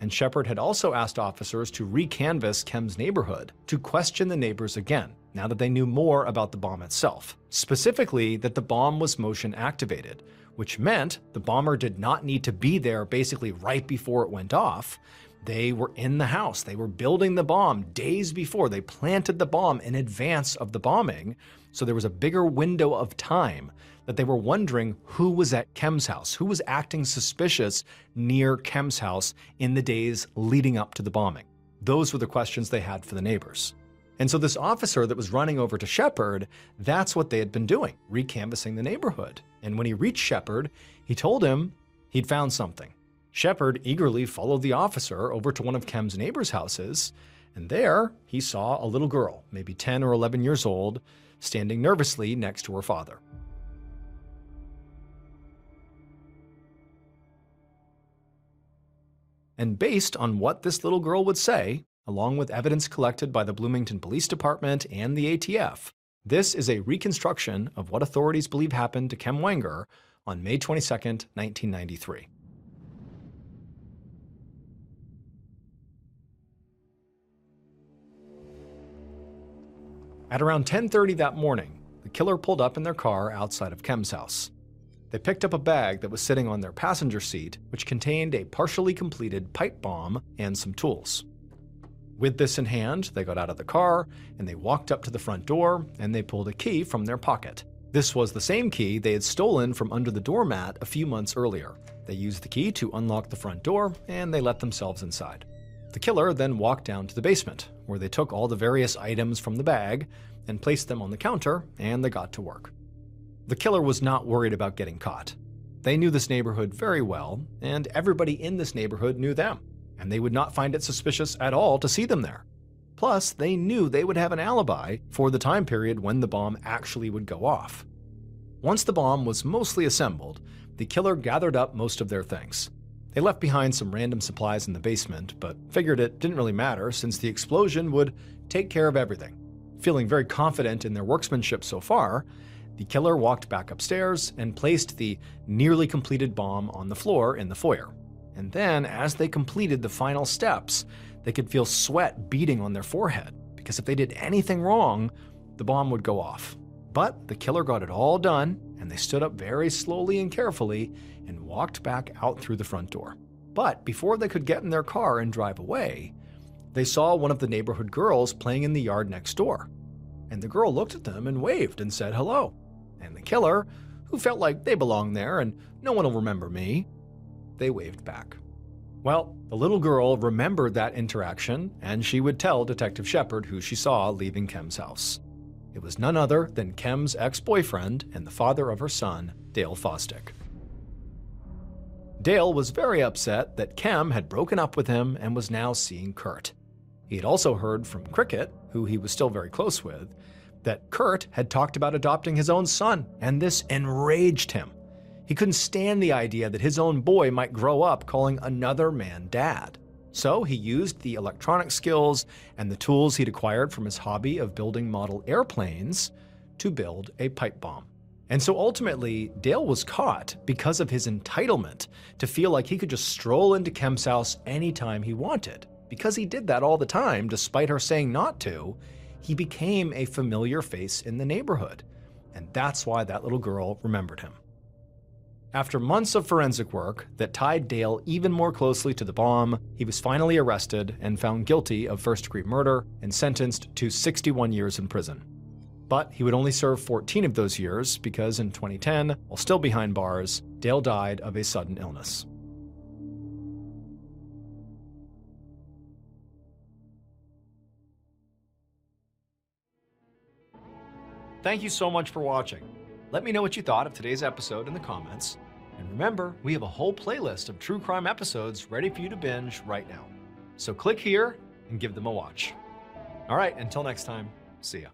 And Shepard had also asked officers to recanvass Kem's neighborhood, to question the neighbors again, now that they knew more about the bomb itself. Specifically, that the bomb was motion activated, which meant the bomber did not need to be there basically right before it went off. They were in the house. They were building the bomb days before. They planted the bomb in advance of the bombing, so there was a bigger window of time that they were wondering who was at Kem's house, who was acting suspicious near Kem's house in the days leading up to the bombing. Those were the questions they had for the neighbors. And so this officer that was running over to Shepard, that's what they had been doing, recanvassing the neighborhood. And when he reached Shepard, he told him he'd found something. Shepard eagerly followed the officer over to one of Kem's neighbors' houses, and there he saw a little girl, maybe 10 or 11 years old, standing nervously next to her father. And based on what this little girl would say, along with evidence collected by the Bloomington Police Department and the ATF, this is a reconstruction of what authorities believe happened to Kem Wenger on May 22, 1993. At around 10:30 that morning, the killer pulled up in their car outside of Kem's house. They picked up a bag that was sitting on their passenger seat, which contained a partially completed pipe bomb and some tools. With this in hand, they got out of the car, and they walked up to the front door, and they pulled a key from their pocket. This was the same key they had stolen from under the doormat a few months earlier. They used the key to unlock the front door, and they let themselves inside. The killer then walked down to the basement, where they took all the various items from the bag and placed them on the counter, and they got to work. The killer was not worried about getting caught. They knew this neighborhood very well, and everybody in this neighborhood knew them, and they would not find it suspicious at all to see them there. Plus, they knew they would have an alibi for the time period when the bomb actually would go off. Once the bomb was mostly assembled, the killer gathered up most of their things. They left behind some random supplies in the basement, but figured it didn't really matter since the explosion would take care of everything. Feeling very confident in their workmanship so far, the killer walked back upstairs and placed the nearly completed bomb on the floor in the foyer. And then, as they completed the final steps, they could feel sweat beating on their forehead, because if they did anything wrong, the bomb would go off. But the killer got it all done, and they stood up very slowly and carefully and walked back out through the front door. But before they could get in their car and drive away, they saw one of the neighborhood girls playing in the yard next door. And the girl looked at them and waved and said hello. And the killer, who felt like they belonged there and no one will remember me, they waved back. Well, the little girl remembered that interaction, and she would tell Detective Shepard who she saw leaving Kem's house. It was none other than Kem's ex-boyfriend and the father of her son, Dale Fosdick. Dale was very upset that Kem had broken up with him and was now seeing Kurt. He had also heard from Cricket, who he was still very close with, that Kurt had talked about adopting his own son, and this enraged him. He couldn't stand the idea that his own boy might grow up calling another man dad. So he used the electronic skills and the tools he'd acquired from his hobby of building model airplanes to build a pipe bomb. And so ultimately, Dale was caught because of his entitlement to feel like he could just stroll into Kem's house anytime he wanted. Because he did that all the time, despite her saying not to, he became a familiar face in the neighborhood. And that's why that little girl remembered him. After months of forensic work that tied Dale even more closely to the bomb, he was finally arrested and found guilty of first-degree murder and sentenced to 61 years in prison. But he would only serve 14 of those years because in 2010, while still behind bars, Dale died of a sudden illness. Thank you so much for watching. Let me know what you thought of today's episode in the comments. And remember, we have a whole playlist of true crime episodes ready for you to binge right now. So click here and give them a watch. All right, until next time, see ya.